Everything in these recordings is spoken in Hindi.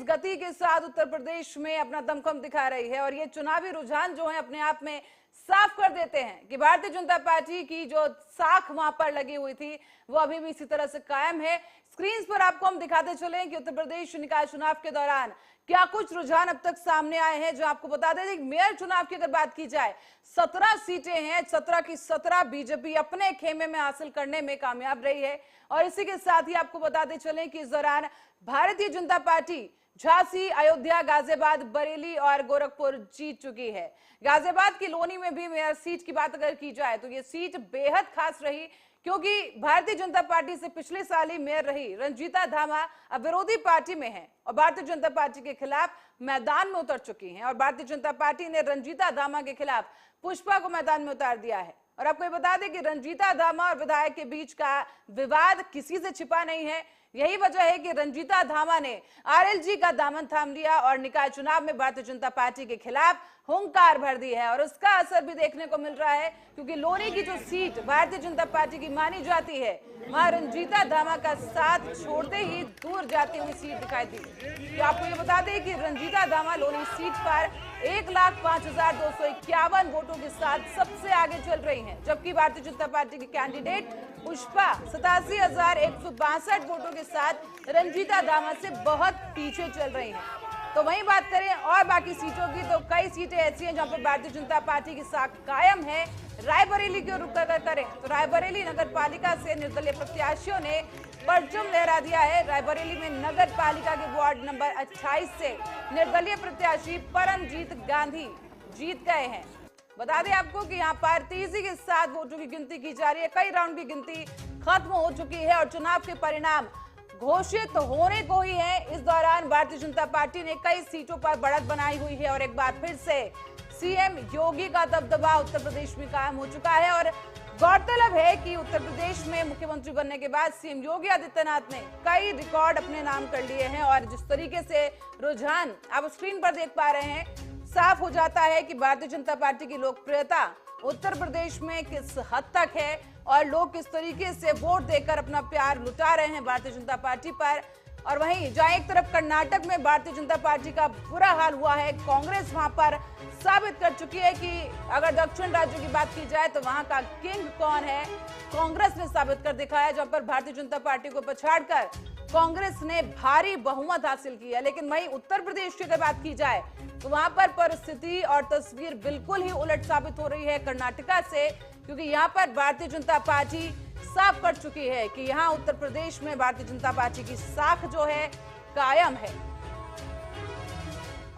तेज गति के साथ उत्तर प्रदेश में अपना दमखम दिखा रही है और ये चुनावी रुझान जो है अपने आप में साफ कर देते हैं कि भारतीय जनता पार्टी की जो साख वहां पर लगी हुई थी वो अभी भी इसी तरह से कायम है। स्क्रीन पर आपको हम दिखाते चले कि उत्तर प्रदेश निकाय चुनाव के दौरान क्या कुछ रुझान अब तक सामने आए हैं। जो आपको बता दें कि मेयर चुनाव की अगर बात की जाए 17 सीटें हैं, 17 की 17 बीजेपी अपने खेमे में हासिल करने में कामयाब रही है। और इसी के साथ ही आपको बताते चलें कि इस दौरान भारतीय जनता पार्टी झांसी, अयोध्या, गाजियाबाद, बरेली और गोरखपुर जीत चुकी है। गाजियाबाद की लोनी में भी मेयर सीट की बात अगर की जाए तो ये सीट बेहद खास रही, क्योंकि भारतीय जनता पार्टी से पिछले साल ही मेयर रही रंजीता धामा अब विरोधी पार्टी में है और भारतीय जनता पार्टी के खिलाफ मैदान में उतर चुकी हैं। और भारतीय जनता पार्टी ने रंजीता धामा के खिलाफ पुष्पा को मैदान में उतार दिया है। और आपको ये बता दें कि रंजीता धामा और विधायक के बीच का विवाद किसी से छिपा नहीं है। यही वजह है कि रंजीता धामा ने आरएलजी का दामन थाम लिया और निकाय चुनाव में भारतीय जनता पार्टी के खिलाफ हुंकार भर दी है। और उसका असर भी देखने को मिल रहा है, क्योंकि लोनी की जो सीट भारतीय जनता पार्टी की मानी जाती है वहां रंजीता धामा का साथ छोड़ते ही दूर जाती हुई सीट दिखाई दी। तो आपको ये बता दें कि रंजीता धामा लोनी सीट पर 1,05,251 वोटों के साथ सबसे आगे चल रही हैं, जबकि भारतीय जनता पार्टी की कैंडिडेट पुष्पा 87,162 वोटों के साथ रंजीता धामा से बहुत पीछे चल रही हैं। तो वहीं बात करें और बाकी सीटों की, तो कई सीटें ऐसी हैं जहां पर भारतीय जनता पार्टी की साख कायम है। रायबरेली की रुख अगर करें तो रायबरेली नगर पालिका से निर्दलीय प्रत्याशियों ने परचम लहरा दिया है। रायबरेली में नगर पालिका के वार्ड नंबर 28 से निर्दलीय प्रत्याशी परमजीत गांधी जीत गए हैं। बता दें आपको कि यहाँ पर तेजी के साथ वोटों की गिनती की जा रही है। कई राउंड की गिनती खत्म हो चुकी है और चुनाव के परिणाम घोषित होने को ही है। इस दौरान भारतीय जनता पार्टी ने कई सीटों पर बढ़त बनाई हुई है और एक बार फिर से सीएम योगी का दबदबा उत्तर प्रदेश में कायम हो चुका है। और गौरतलब है कि उत्तर प्रदेश में मुख्यमंत्री बनने के बाद सीएम योगी आदित्यनाथ ने कई रिकॉर्ड अपने नाम कर लिए हैं और जिस तरीके से रुझान आप स्क्रीन पर देख पा रहे हैं, साफ हो जाता है कि भारतीय जनता पार्टी की लोकप्रियता उत्तर प्रदेश में किस हद तक है और लोग किस तरीके से वोट देकर अपना प्यार लुटा रहे हैं भारतीय जनता पार्टी पर। और वहीं जहां एक तरफ कर्नाटक में भारतीय जनता पार्टी का बुरा हाल हुआ है, कांग्रेस वहां पर साबित कर चुकी है कि अगर दक्षिण राज्यों की बात की जाए तो वहां का किंग कौन है, कांग्रेस ने साबित कर दिखाया। जहां पर भारतीय जनता पार्टी को पछाड़कर कांग्रेस ने भारी बहुमत हासिल किया। लेकिन वहीं उत्तर प्रदेश की अगर बात की जाए तो वहां पर परिस्थिति और तस्वीर बिल्कुल ही उलट साबित हो रही है कर्नाटका से, क्योंकि यहां पर भारतीय जनता पार्टी साफ कर चुकी है कि यहां उत्तर प्रदेश में भारतीय जनता पार्टी की साख जो है कायम है।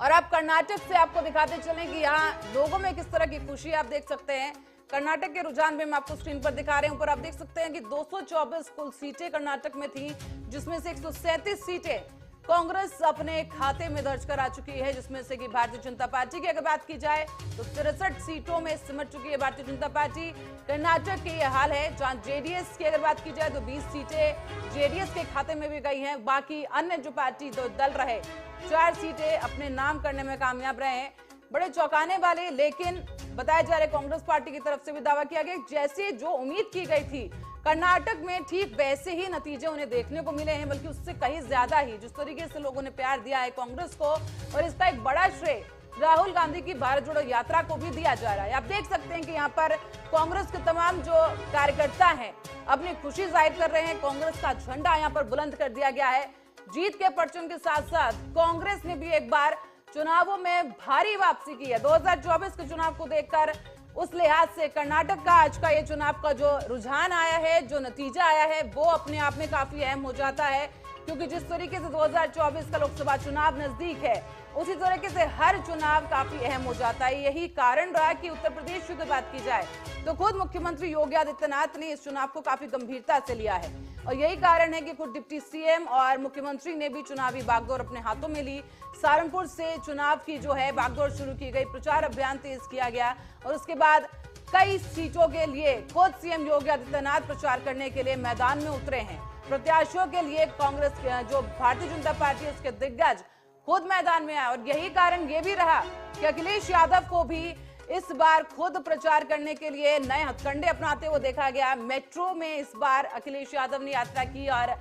और आप कर्नाटक से आपको दिखाते चलें कि यहाँ लोगों में किस तरह की खुशी आप देख सकते हैं। कर्नाटक के रुझान में मैं आपको स्क्रीन पर दिखा रहे हूं, पर आप देख सकते हैं कि 224 कुल सीटें कर्नाटक में थी, जिसमें से 137 सीटें कांग्रेस अपने खाते में दर्ज करा चुकी है, जिसमें से कि भारतीय जनता पार्टी की अगर बात की जाए तो 63 सीटों में सिमट चुकी है भारतीय जनता पार्टी। कर्नाटक के ये हाल है। जहां जेडीएस की अगर बात की जाए तो 20 सीटें जेडीएस के खाते में भी गई हैं। बाकी अन्य जो पार्टी दो दल रहे 4 सीटें अपने नाम करने में कामयाब रहे हैं। बड़े चौंकाने वाले लेकिन बताया जा रहा है कांग्रेस पार्टी की तरफ से भी दावा किया गया, जैसे जो उम्मीद की गई थी कर्नाटक में ठीक वैसे ही नतीजे उन्हें देखने को मिले हैं, बल्कि उससे कहीं ज्यादा ही। जिस तरीके से लोगों ने प्यार दिया है कांग्रेस को, और इसका एक बड़ा श्रेय राहुल गांधी की भारत जोड़ो यात्रा को भी दिया जा रहा है। आप देख सकते हैं कि यहाँ पर कांग्रेस के तमाम जो कार्यकर्ता हैं अपनी खुशी जाहिर कर रहे हैं। कांग्रेस का झंडा यहाँ पर बुलंद कर दिया गया है। जीत के परचम के साथ साथ कांग्रेस ने भी एक बार चुनावों में भारी वापसी की है। 2024 के चुनाव को देखकर उस लिहाज से कर्नाटक का आज का ये चुनाव का जो रुझान आया है, जो नतीजा आया है, वो अपने आप में काफी अहम हो जाता है, क्योंकि जिस तरीके से 2024 का लोकसभा चुनाव नजदीक है, उसी तरीके से हर चुनाव काफी अहम हो जाता है। यही कारण रहा कि उत्तर प्रदेश की बात की जाए तो खुद मुख्यमंत्री योगी आदित्यनाथ ने इस चुनाव को काफी गंभीरता से लिया है। और यही कारण है कि खुद डिप्टी सीएम और मुख्यमंत्री ने भी चुनावी बागडोर अपने हाथों में ली। सहारनपुर से चुनाव की जो है बागडोर शुरू की गई, प्रचार अभियान तेज किया गया और उसके बाद कई सीटों के लिए खुद सीएम योगी आदित्यनाथ प्रचार करने के लिए मैदान में उतरे हैं। प्रत्याशियों के लिए कांग्रेस जो भारतीय जनता पार्टी उसके दिग्गज खुद मैदान में आए और यही कारण ये भी रहा कि अखिलेश यादव को भी इस बार खुद प्रचार करने के लिए नए हथकंडे अपनाते हुए देखा गया। मेट्रो में इस बार अखिलेश यादव ने यात्रा की और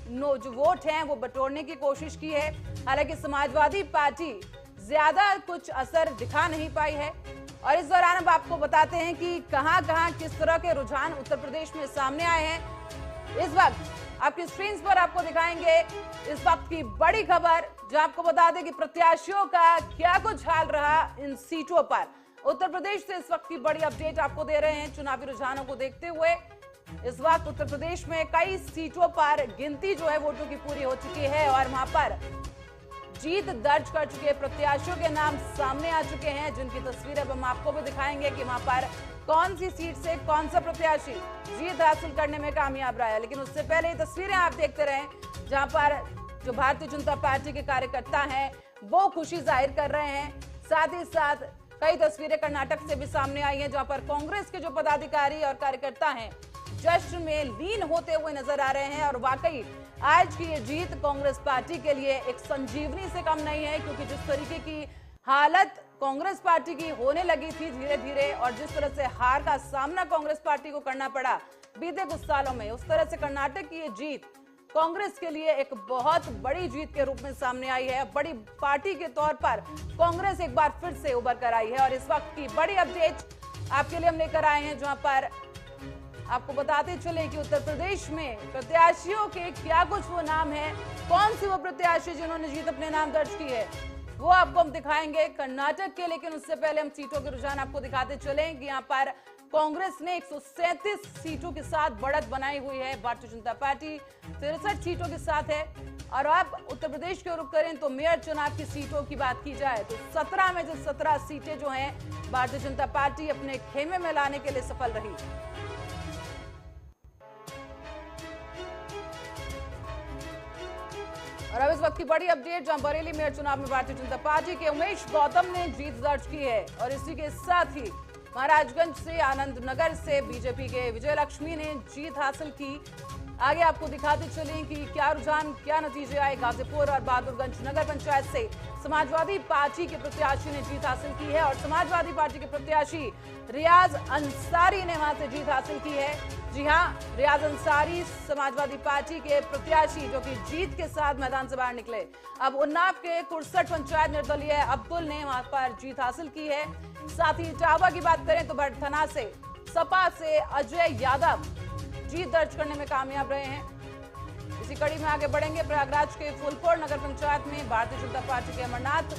जो वोट हैं वो बटोरने की कोशिश की है। हालांकि समाजवादी पार्टी ज्यादा कुछ असर दिखा नहीं पाई है। और इस दौरान अब आपको बताते हैं कि कहां-कहां किस तरह के रुझान उत्तर प्रदेश में सामने आए हैं। इस वक्त आपकी स्क्रीन पर आपको दिखाएंगे इस वक्त की बड़ी खबर, जो आपको बता दें कि प्रत्याशियों का क्या कुछ हाल रहा इन सीटों पर। उत्तर प्रदेश से इस वक्त की बड़ी अपडेट आपको दे रहे हैं। चुनावी रुझानों को देखते हुए इस वक्त उत्तर प्रदेश में कई सीटों पर गिनती जो है वोटों की पूरी हो चुकी है और वहां पर जीत दर्ज कर चुके प्रत्याशियों के नाम सामने आ चुके हैं, जिनकी तस्वीरें अब हम आपको भी दिखाएंगे कि वहां पर कौन सी सीट से कौन सा प्रत्याशी जीत हासिल करने में कामयाब रहा है। लेकिन उससे पहले ये तस्वीरें आप देखते रहें, जहां पर जो भारतीय जनता पार्टी के कार्यकर्ता हैं वो खुशी जाहिर कर रहे हैं। साथ ही साथ कई तस्वीरें कर्नाटक से भी सामने आई हैं, जहां पर कांग्रेस के जो पदाधिकारी और कार्यकर्ता हैं जश्न में लीन होते हुए नजर आ रहे हैं। और वाकई आज की ये जीत कांग्रेस पार्टी के लिए एक संजीवनी से कम नहीं है, क्योंकि जिस तरीके की हालत कांग्रेस पार्टी की होने लगी थी धीरे धीरे और जिस तरह से हार का सामना कांग्रेस पार्टी को करना पड़ा बीते कुछ सालों में, उस तरह से कर्नाटक की ये जीत कांग्रेस के लिए एक बहुत बड़ी जीत के रूप में सामने आई है। बड़ी पार्टी के तौर पर कांग्रेस एक बार फिर से उभर कर आई है। और इस वक्त की बड़ी अपडेट आपके लिए हम लेकर आए हैं, जहां पर आपको बताते चले कि उत्तर प्रदेश में प्रत्याशियों के क्या कुछ वो नाम है, कौन सी वो प्रत्याशी जिन्होंने जीत अपने नाम दर्ज की है, वो आपको हम दिखाएंगे कर्नाटक के। लेकिन उससे पहले हम सीटों के रुझान आपको दिखाते चले कि यहाँ पर कांग्रेस ने 137 सीटों के साथ बढ़त बनाई हुई है। भारतीय जनता पार्टी 63 सीटों के साथ है। और अब उत्तर प्रदेश के रुख करें तो मेयर चुनाव की सीटों की बात की जाए तो 17 में से 17 सीटें जो हैं भारतीय जनता पार्टी अपने खेमे में लाने के लिए सफल रही। और अब इस वक्त की बड़ी अपडेट, जहां बरेली मेयर चुनाव में भारतीय जनता पार्टी के उमेश गौतम ने जीत दर्ज की है। और इसी के साथ ही महाराजगंज से, आनंद नगर से बीजेपी के विजय लक्ष्मी ने जीत हासिल की। आगे आपको दिखाते चलें कि क्या रुझान, क्या नतीजे आए। गाजीपुर और बहादुरगंज नगर पंचायत से समाजवादी पार्टी के प्रत्याशी ने जीत हासिल की है और समाजवादी पार्टी के प्रत्याशी रियाज अंसारी ने वहां से जीत हासिल की है। जी हां, रियाज अंसारी समाजवादी पार्टी के प्रत्याशी जो कि जीत के साथ मैदान से बाहर निकले। अब उन्नाव के 63 पंचायत निर्दलीय अब्दुल ने वहां पर जीत हासिल की है। साथ ही इटावा की बात करें तो भटथना से सपा से अजय यादव जीत दर्ज करने में कामयाब रहे हैं। इसी कड़ी में आगे बढ़ेंगे। प्रयागराज के फूलपुर नगर पंचायत में भारतीय जनता पार्टी के अमरनाथ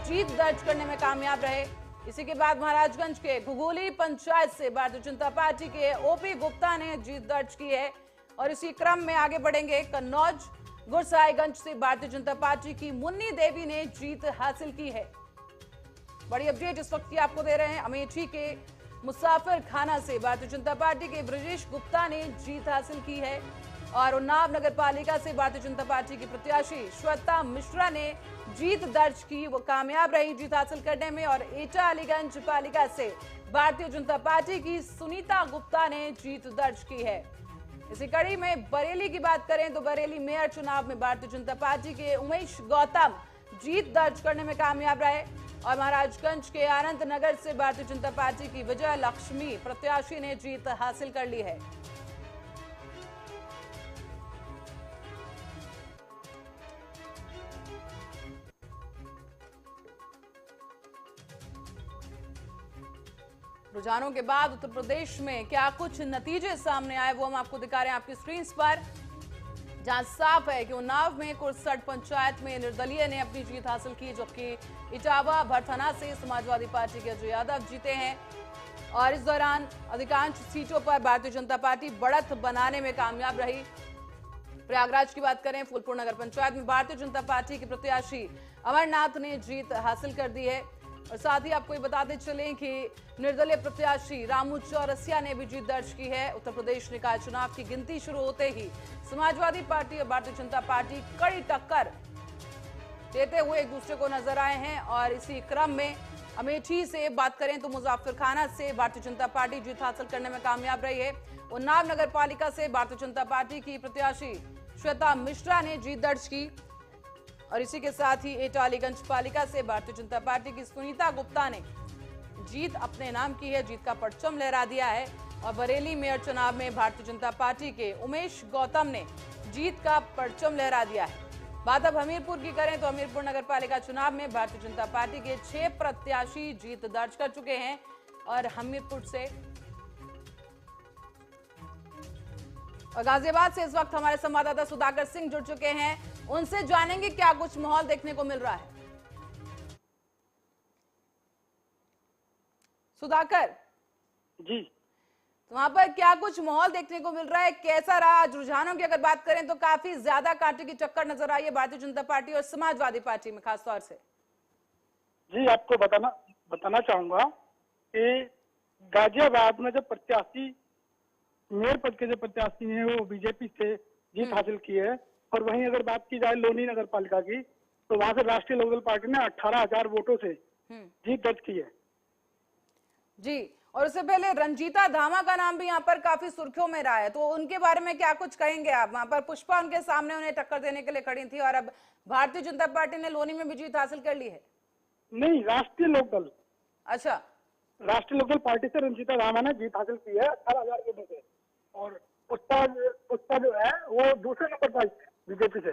जीत दर्ज करने में कामयाब रहे। इसी के बाद महाराजगंज के घुघोली पंचायत से भारतीय जनता पार्टी के ओपी गुप्ता ने जीत दर्ज की है। और इसी क्रम में आगे बढ़ेंगे। कन्नौज गुरसाईगंज से भारतीय जनता पार्टी की मुन्नी देवी ने जीत हासिल की है। बड़ी अपडेट इस वक्त की आपको दे रहे हैं। अमेठी के मुसाफिर खाना से भारतीय जनता पार्टी के ब्रजेश गुप्ता ने जीत हासिल की है। और उन्नाव नगर पालिका से भारतीय जनता पार्टी की प्रत्याशी श्वेता मिश्रा ने जीत दर्ज की, वो कामयाब रही जीत हासिल करने में। और एटा अलीगंज पालिका से भारतीय जनता पार्टी की सुनीता गुप्ता ने जीत दर्ज की है। इसी कड़ी में बरेली की बात करें तो बरेली मेयर चुनाव में भारतीय जनता पार्टी के उमेश गौतम जीत दर्ज करने में कामयाब रहे। और महाराजगंज के आनंद नगर से भारतीय जनता पार्टी की विजय लक्ष्मी प्रत्याशी ने जीत हासिल कर ली है। रुझानों के बाद उत्तर प्रदेश में क्या कुछ नतीजे सामने आए वो हम आपको दिखा रहे हैं आपकी स्क्रीन पर, जहां साफ है कि उन्नाव में 63 पंचायत में निर्दलीय ने अपनी जीत हासिल की, जबकि इटावा भटथना से समाजवादी पार्टी के अजय यादव जीते हैं। और इस दौरान अधिकांश सीटों पर भारतीय जनता पार्टी बढ़त बनाने में कामयाब रही। प्रयागराज की बात करें, फूलपुर नगर पंचायत में भारतीय जनता पार्टी के प्रत्याशी अमरनाथ ने जीत हासिल कर दी है। और साथ ही आपको ये बताते चलें कि निर्दलीय प्रत्याशी रामू चौरसिया ने भी जीत दर्ज की है। उत्तर प्रदेश निकाय चुनाव की गिनती शुरू होते ही समाजवादी पार्टी और भारतीय जनता पार्टी कड़ी टक्कर देते हुए एक दूसरे को नजर आए हैं। और इसी क्रम में अमेठी से बात करें तो मुजफ्फर खाना से भारतीय जनता पार्टी जीत हासिल करने में कामयाब रही है। उन्नाव नगर पालिका से भारतीय जनता पार्टी की प्रत्याशी श्वेता मिश्रा ने जीत दर्ज की। और इसी के साथ ही एटा अलीगंज पालिका से भारतीय जनता पार्टी की सुनीता गुप्ता ने जीत अपने नाम की है, जीत का परचम लहरा दिया है। और बरेली मेयर चुनाव में भारतीय जनता पार्टी के उमेश गौतम ने जीत का परचम लहरा दिया है। बात अब हमीरपुर की करें तो हमीरपुर नगर पालिका चुनाव में भारतीय जनता पार्टी के 6 प्रत्याशी जीत दर्ज कर चुके हैं। और हमीरपुर से और गाजियाबाद से इस वक्त हमारे संवाददाता सुधाकर सिंह जुड़ चुके हैं, उनसे जानेंगे क्या कुछ माहौल देखने को मिल रहा है। सुधाकर जी, तो वहां पर क्या कुछ माहौल देखने को मिल रहा है, कैसा रहा? आज रुझानों की अगर बात करें तो काफी ज्यादा कांटे की चक्कर नजर आई है भारतीय जनता पार्टी और समाजवादी पार्टी में खासतौर से। जी आपको बताना चाहूंगा कि गाजियाबाद में जो प्रत्याशी मेयर पद के जो प्रत्याशी हैं वो बीजेपी से जीत हासिल की है। और वहीं अगर बात की जाए लोनी नगर पालिका की तो वहां से राष्ट्रीय लोकदल पार्टी ने 18,000 वोटों से जीत दर्ज की है। जी, और उससे पहले रंजीता धामा का नाम भी यहाँ पर काफी सुर्खियों में रहा है, तो उनके बारे में क्या कुछ कहेंगे आप? वहां पर पुष्पा उनके सामने उन्हें टक्कर देने के लिए खड़ी थी और अब भारतीय जनता पार्टी ने लोनी में भी जीत हासिल कर ली है। नहीं, राष्ट्रीय लोकदल, अच्छा, राष्ट्रीय लोकदल पार्टी से रंजीता धामा ने जीत हासिल की है 18,000 वोटों से। और पुष्पा जो है वो दूसरे नंबर पर बीजेपी से।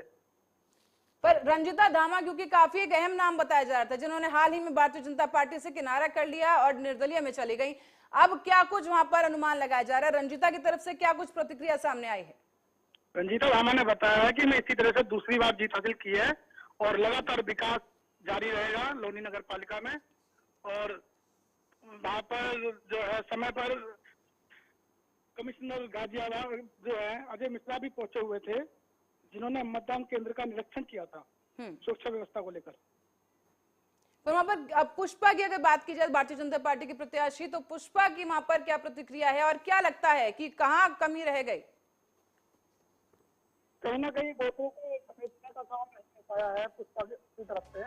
पर रंजीता धामा क्योंकि काफी एक अहम नाम बताया जा रहा था, जिन्होंने हाल ही में भारतीय जनता पार्टी से किनारा कर लिया और निर्दलीय में चली गई। अब क्या कुछ वहां पर अनुमान लगाया जा रहा है? रंजीता की तरफ से क्या कुछ प्रतिक्रिया सामने आई है? रंजीता धामा ने बताया है कि मैं इसी तरह से दूसरी बार जीत हासिल की है और लगातार विकास जारी रहेगा लोनी नगर पालिका में। और वहां पर जो है समय पर कमिश्नर गाजियाबाद जो है अजय मिश्रा भी पहुंचे हुए थे, जिन्होंने मतदान केंद्र का निरीक्षण किया था सुरक्षा व्यवस्था को लेकर। पर वहां पर अब पुष्पा की अगर बात की जाए भारतीय जनता पार्टी की प्रत्याशी, तो पुष्पा की वहां पर क्या प्रतिक्रिया है और क्या लगता है कि कहां कमी रह गई? कहीं ना कहीं वोटों को समेटने का काम नहीं हो पाया है पुष्पा की तरफ से,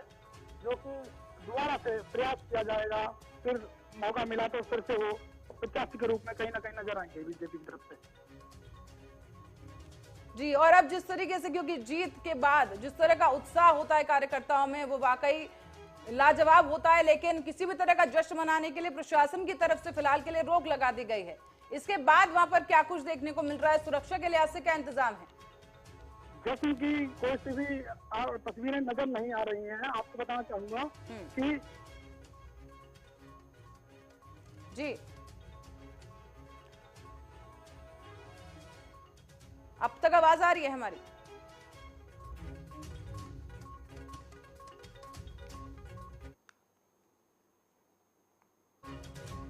जो कि दोबारा से प्रयास किया जाएगा। फिर मौका मिला तो फिर से वो प्रत्याशी के रूप में कहीं ना कहीं नजर आएंगे बीजेपी की तरफ से। जी, और अब जिस तरीके से क्योंकि जीत के बाद जिस तरह का उत्साह होता है कार्यकर्ताओं में वो वाकई लाजवाब होता है, लेकिन किसी भी तरह का जश्न मनाने के लिए प्रशासन की तरफ से फिलहाल के लिए रोक लगा दी गई है। इसके बाद वहां पर क्या कुछ देखने को मिल रहा है? सुरक्षा के लिहाज से क्या इंतजाम है? जश्न की कोई सी भी तस्वीरें नजर नहीं आ रही हैं। आपको बताना चाहूंगा कि जी, अब तक आवाज आ रही है हमारी?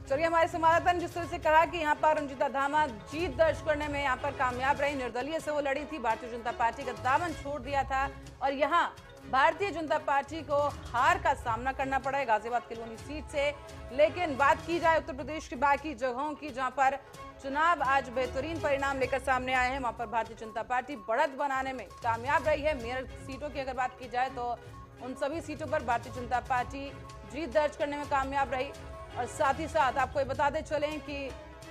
चलिए, हमारे संवाददाता ने जिस तरह से कहा कि यहाँ पर रंजीता धामा जीत दर्ज करने में यहाँ पर कामयाब रही, निर्दलीय से वो लड़ी थी, भारतीय जनता पार्टी का दामन छोड़ दिया था और यहाँ भारतीय जनता पार्टी को हार का सामना करना पड़ा है गाजियाबाद की लोनी सीट से। लेकिन बात की जाए उत्तर प्रदेश की बाकी जगहों की, जहां पर चुनाव आज बेहतरीन परिणाम लेकर सामने आए हैं, वहां पर भारतीय जनता पार्टी बढ़त बनाने में कामयाब रही है। मेयर सीटों की अगर बात की जाए तो उन सभी सीटों पर भारतीय जनता पार्टी जीत दर्ज करने में कामयाब रही। और साथ ही साथ आपको ये बताते चलें कि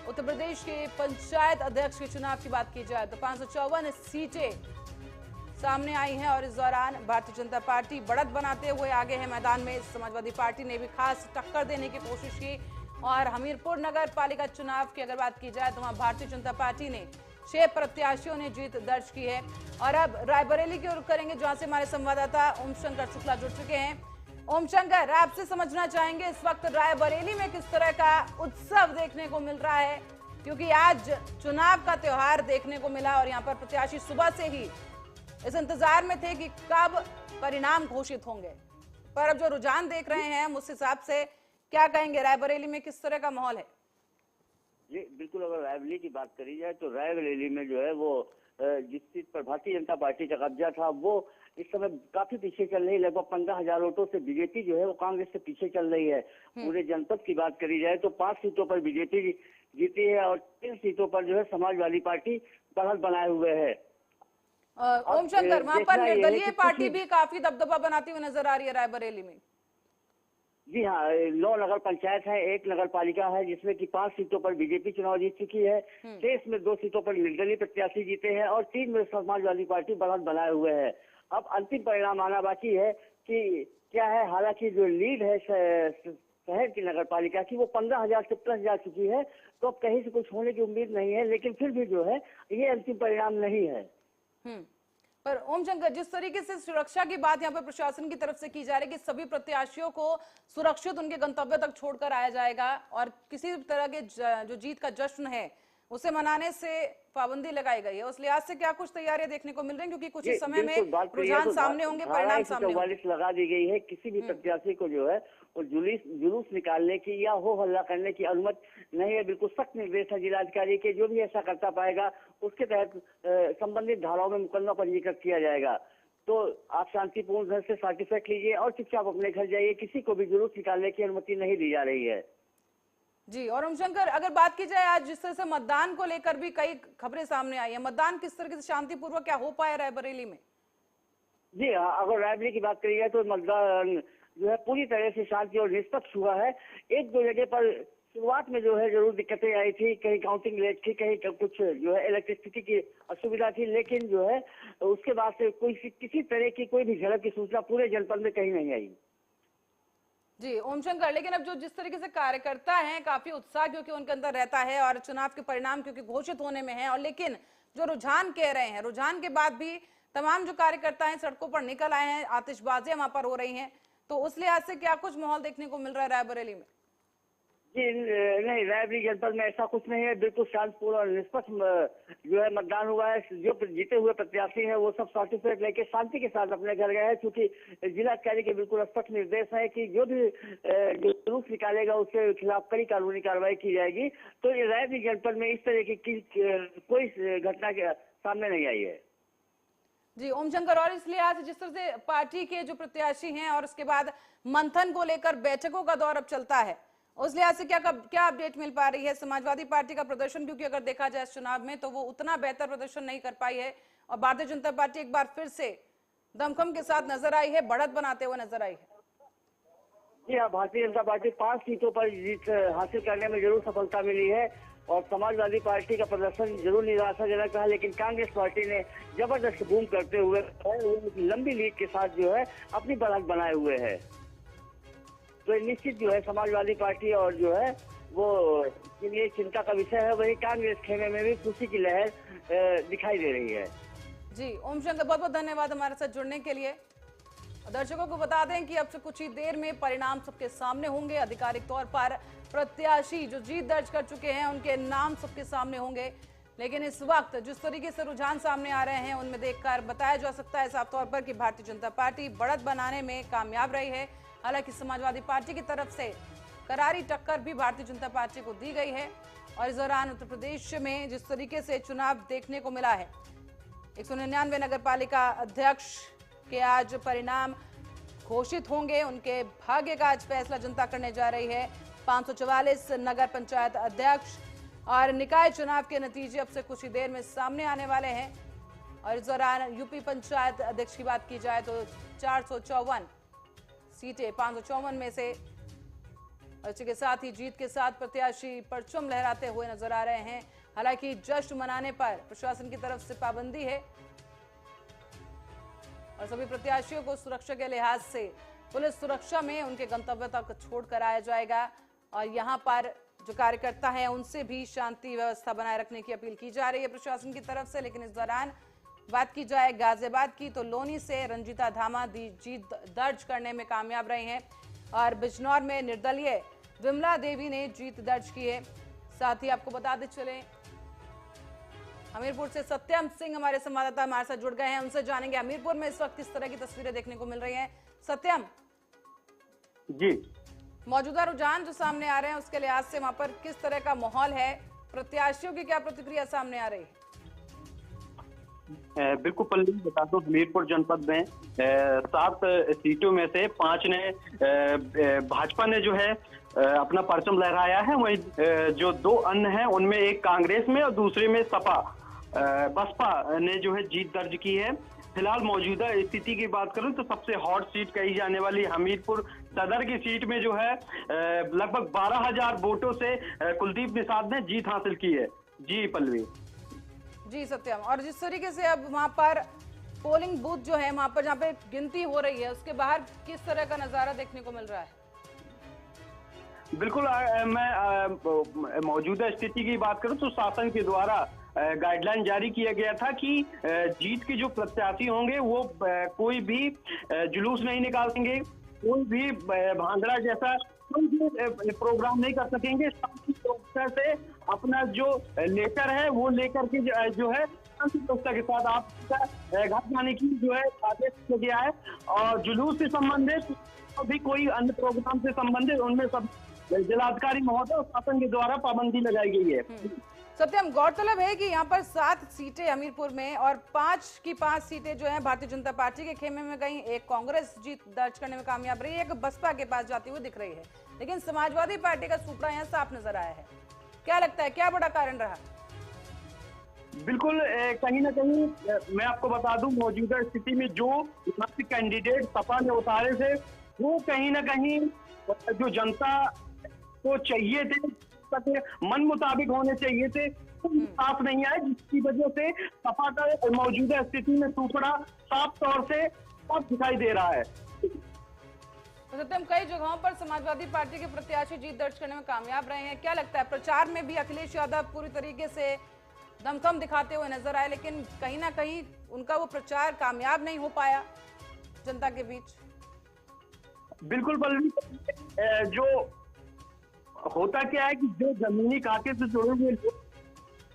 उत्तर प्रदेश के पंचायत अध्यक्ष के चुनाव की बात की जाए तो 554 सीटें सामने आई हैं और इस दौरान भारतीय जनता पार्टी बढ़त बनाते हुए आगे है मैदान में। समाजवादी पार्टी ने भी खास टक्कर देने की कोशिश की। और हमीरपुर नगर पालिका चुनाव की अगर बात की जाए तो वहां भारतीय जनता पार्टी ने 6 प्रत्याशियों ने जीत दर्ज की है। और अब रायबरेली की ओर करेंगे, जहां से हमारे संवाददाता ओम शंकर शुक्ला जुड़ चुके हैं। ओम शंकर, आपसे समझना चाहेंगे इस वक्त रायबरेली में किस तरह का उत्सव देखने को मिल रहा है, क्योंकि आज चुनाव का त्योहार देखने को मिला और यहाँ पर प्रत्याशी सुबह से ही इस इंतजार में थे कि कब परिणाम घोषित होंगे, पर अब जो रुझान देख रहे हैं उस हिसाब से क्या कहेंगे, रायबरेली में किस तरह का माहौल है? जी बिल्कुल, अगर रायबरेली की बात करी जाए तो रायबरेली में जो है वो जिस सीट पर भारतीय जनता पार्टी का कब्जा था वो इस समय काफी पीछे चल रही है। लगभग 15,000 वोटों से बीजेपी जो है वो कांग्रेस से पीछे चल रही है। पूरे जनपद की बात करी जाए तो 5 सीटों पर बीजेपी जीती है और 3 सीटों पर जो है समाजवादी पार्टी बढ़त बनाए हुए है। ओम शंकर, वहां पर निर्दलीय पार्टी भी काफी दबदबा बनाती हुई नजर आ रही है रायबरेली में। जी हाँ, 9 नगर पंचायत है, 1 नगर पालिका है, जिसमें कि 5 सीटों पर बीजेपी चुनाव जीत चुकी है, शेष में 2 सीटों पर निर्दलीय प्रत्याशी जीते हैं और 3 में समाजवादी पार्टी बढ़त बनाए हुए है। अब अंतिम परिणाम आना बाकी है कि क्या है। हालांकि जो लीड है शहर की नगर पालिका की वो 15,000 से प्लस जा चुकी है। तो अब कहीं से कुछ होने की उम्मीद नहीं है, लेकिन फिर भी जो है ये अंतिम परिणाम नहीं है। पर ओम शंकर, जिस तरीके से सुरक्षा की बात यहाँ पर प्रशासन की तरफ से की जा रही है कि सभी प्रत्याशियों को सुरक्षित उनके गंतव्य तक छोड़कर आया जाएगा और किसी तरह के जो जीत का जश्न है उसे मनाने से पाबंदी लगाई गई है, उस लिहाज से क्या कुछ तैयारियां देखने को मिल रही हैं? क्योंकि कुछ ही समय में रुझान सामने होंगे, परिणाम सामने होंगे। 44 लगा दी गई है। किसी भी प्रत्याशी को जो है वो जुलूस निकालने की या हो हल्ला करने की अनुमति नहीं है। बिल्कुल सख्त निर्देश है जिलाधिकारी के। जो भी ऐसा करता पाएगा उसके तहत संबंधित धाराओं में मुकदमा पंजीकृत किया जाएगा। तो आप शांतिपूर्ण ढंग से सर्टिफिकेट लीजिए और चुपचाप अपने घर जाइए। किसी को भी जुलूस निकालने की अनुमति नहीं दी जा रही है। जी, और ओम शंकर, अगर बात की जाए आज जिस तरह से मतदान को लेकर भी कई खबरें सामने आई है, मतदान किस तरीके से शांतिपूर्वक क्या हो पाया रायबरेली में? जी हाँ, अगर रायबरेली की बात करी जाए तो मतदान जो है पूरी तरह से शांति और निष्पक्ष हुआ है। एक दो जगह पर शुरुआत में जो है जरूर दिक्कतें आई थी, कहीं काउंटिंग लेट थी, कहीं कुछ जो है इलेक्ट्रिसिटी की असुविधा थी, लेकिन जो है उसके बाद से किसी तरह की कोई भी झड़प की सूचना पूरे जनपद में कहीं नहीं आई। जी ओम शंकर, लेकिन अब जो जिस तरीके से कार्यकर्ता हैं काफी उत्साह क्योंकि उनके अंदर रहता है और चुनाव के परिणाम क्योंकि घोषित होने में है, और लेकिन जो रुझान कह रहे हैं, रुझान के बाद भी तमाम जो कार्यकर्ता हैं सड़कों पर निकल आए हैं, आतिशबाजियां वहां पर हो रही हैं, तो उस लिहाज से क्या कुछ माहौल देखने को मिल रहा है रायबरेली में? जी नहीं, रायबरेली जनपद में ऐसा कुछ नहीं है। बिल्कुल शांतिपूर्ण और निष्पक्ष जो है मतदान हुआ है। जो जीते हुए प्रत्याशी हैं वो सब सर्टिफिकेट लेके शांति के साथ अपने घर गए हैं, क्योंकि जिलाधिकारी के बिल्कुल स्पष्ट निर्देश है कि जो भी जुलूस निकालेगा उसके खिलाफ कड़ी कानूनी कार्रवाई की जाएगी। तो ये रायबरेली जनपद में इस तरह की कोई घटना के सामने नहीं आई है। जी ओम शंकर, और इस लिहाज से जिस तरह से पार्टी के जो प्रत्याशी हैं और उसके बाद मंथन को लेकर बैठकों का दौर अब चलता है, उस लिहाज से क्या अपडेट मिल पा रही है? समाजवादी पार्टी का प्रदर्शन, क्योंकि अगर देखा जाए इस चुनाव में तो वो उतना बेहतर प्रदर्शन नहीं कर पाई है और भारतीय जनता पार्टी एक बार फिर से दमखम के साथ नजर आई है, बढ़त बनाते हुए नजर आई है। जी हाँ, भारतीय जनता पार्टी 5 सीटों पर जीत हासिल करने में जरूर सफलता मिली है और समाजवादी पार्टी का प्रदर्शन जरूर निराशाजनक रहा, लेकिन कांग्रेस पार्टी ने जबरदस्त बूम करते हुए लंबी लीड के साथ जो है अपनी बढ़त बनाए हुए है। तो निश्चित जो है समाजवादी पार्टी और जो है वो ये चिंता का विषय है। वही कांग्रेस खेमे में भी खुशी की लहर दिखाई दे रही है। जी ओम शंकर, बहुत बहुत धन्यवाद हमारे साथ जुड़ने के लिए। दर्शकों को बता दें कि अब से कुछ ही देर में परिणाम सबके सामने होंगे। आधिकारिक तौर पर प्रत्याशी जो जीत दर्ज कर चुके हैं उनके नाम सबके सामने होंगे, लेकिन इस वक्त जिस तरीके से रुझान सामने आ रहे हैं उनमें देखकर बताया जा सकता है साफ तौर पर कि भारतीय जनता पार्टी बढ़त बनाने में कामयाब रही है। हालांकि समाजवादी पार्टी की तरफ से करारी टक्कर भी भारतीय जनता पार्टी को दी गई है और इस दौरान उत्तर प्रदेश में जिस तरीके से चुनाव देखने को मिला है, 199 नगर पालिका अध्यक्ष के आज परिणाम घोषित होंगे। उनके भाग्य का आज फैसला जनता करने जा रही है। 544 नगर पंचायत अध्यक्ष और निकाय चुनाव के नतीजे अब से कुछ ही देर में सामने आने वाले हैं और इस दौरान यूपी पंचायत अध्यक्ष की बात की जाए तो 454 सीटें 554 में से, और इसी के साथ ही जीत के साथ प्रत्याशी परचम लहराते हुए नजर आ रहे हैं। हालांकि जश्न मनाने पर प्रशासन की तरफ से पाबंदी है और सभी प्रत्याशियों को सुरक्षा के लिहाज से पुलिस सुरक्षा में उनके गंतव्य तक छोड़कर आया जाएगा और यहां पर जो कार्यकर्ता हैं उनसे भी शांति व्यवस्था बनाए रखने की अपील की जा रही है प्रशासन की तरफ से। लेकिन इस दौरान बात की जाए गाजियाबाद की तो लोनी से रंजीता धामा जीत दर्ज करने में कामयाब रही हैं और बिजनौर में निर्दलीय विमला देवी ने जीत दर्ज की है। साथ ही आपको बताते चले हमीरपुर से सत्यम सिंह हमारे संवाददाता हमारे साथ जुड़ गए हैं, उनसे जानेंगे हमीरपुर में इस वक्त किस तरह की तस्वीरें देखने को मिल रही हैं। सत्यम जी, मौजूदा रुझान जो सामने आ रहे हैं उसके लिहाज से वहां पर किस तरह का माहौल है, प्रत्याशियों की क्या प्रतिक्रिया सामने आ रही है? बिल्कुल पल्लवी, बता दो हमीरपुर जनपद में 7 सीटों में से 5 ने भाजपा ने जो है अपना परचम लहराया है। वहीं जो 2 अन्य हैं उनमें एक कांग्रेस में और दूसरे में बसपा ने जो है जीत दर्ज की है। फिलहाल मौजूदा स्थिति की बात करूं तो सबसे हॉट सीट कही जाने वाली हमीरपुर सदर की सीट में जो है लगभग 12,000 वोटों से कुलदीप निषाद ने जीत हासिल की है। जी पल्लवी। जी सत्यम, और जिस तरीके से अब वहां पर पोलिंग बूथ जो है वहां पर जहाँ पे गिनती हो रही है उसके बाहर किस तरह का नजारा देखने को मिल रहा है? बिल्कुल मैं मौजूदा स्थिति की बात करूं तो शासन के द्वारा गाइडलाइन जारी किया गया था कि जीत के जो प्रत्याशी होंगे वो कोई भी जुलूस नहीं निकालेंगे, कोई भी भांगड़ा जैसा कोई भी प्रोग्राम नहीं कर सकेंगे। शांति व्यवस्था से अपना जो लेटर है वो लेकर के जो है शांति व्यवस्था के साथ आपका घर जाने की जो है आदेश किया गया है। और जुलूस से संबंधित भी कोई अन्य प्रोग्राम से संबंधित उनमें सब जिलाधिकारी महोदय और शासन के द्वारा पाबंदी लगाई गई है। सत्यम, गौरतलब है कि यहाँ पर 7 सीटें हमीरपुर में और 5 की 5 सीटें जो हैं भारतीय जनता पार्टी के खेमे में गई। एक कांग्रेस जीत दर्ज करने में कामयाब रही है, एक बसपा के पास जाती हुई दिख रही है, लेकिन समाजवादी पार्टी का सुपड़ा यहाँ साफ नजर आया है। क्या लगता है, क्या बड़ा कारण रहा? बिल्कुल, कहीं ना कहीं मैं आपको बता दूं, मौजूदा स्थिति में जो कैंडिडेट सपा ने उतारे थे वो कहीं ना कहीं जो जनता को चाहिए थे, मन मुताबिक होने चाहिए थे, साफ नहीं आए, जिसकी वजह से सपा का मौजूदा स्थिति में सुपड़ा साफ तौर से साफ दिखाई दे रहा है। सत्यम, कई जगहों पर समाजवादी पार्टी के प्रत्याशी जीत दर्ज करने में कामयाब रहे हैं। क्या लगता है, प्रचार में भी अखिलेश यादव पूरी तरीके से दमखम दिखाते हुए नजर आए, लेकिन कहीं ना कहीं उनका वो प्रचार कामयाब नहीं हो पाया जनता के बीच? बिल्कुल बल्कि जो होता क्या है कि जो जमीनी खाते से जुड़े हुए लोग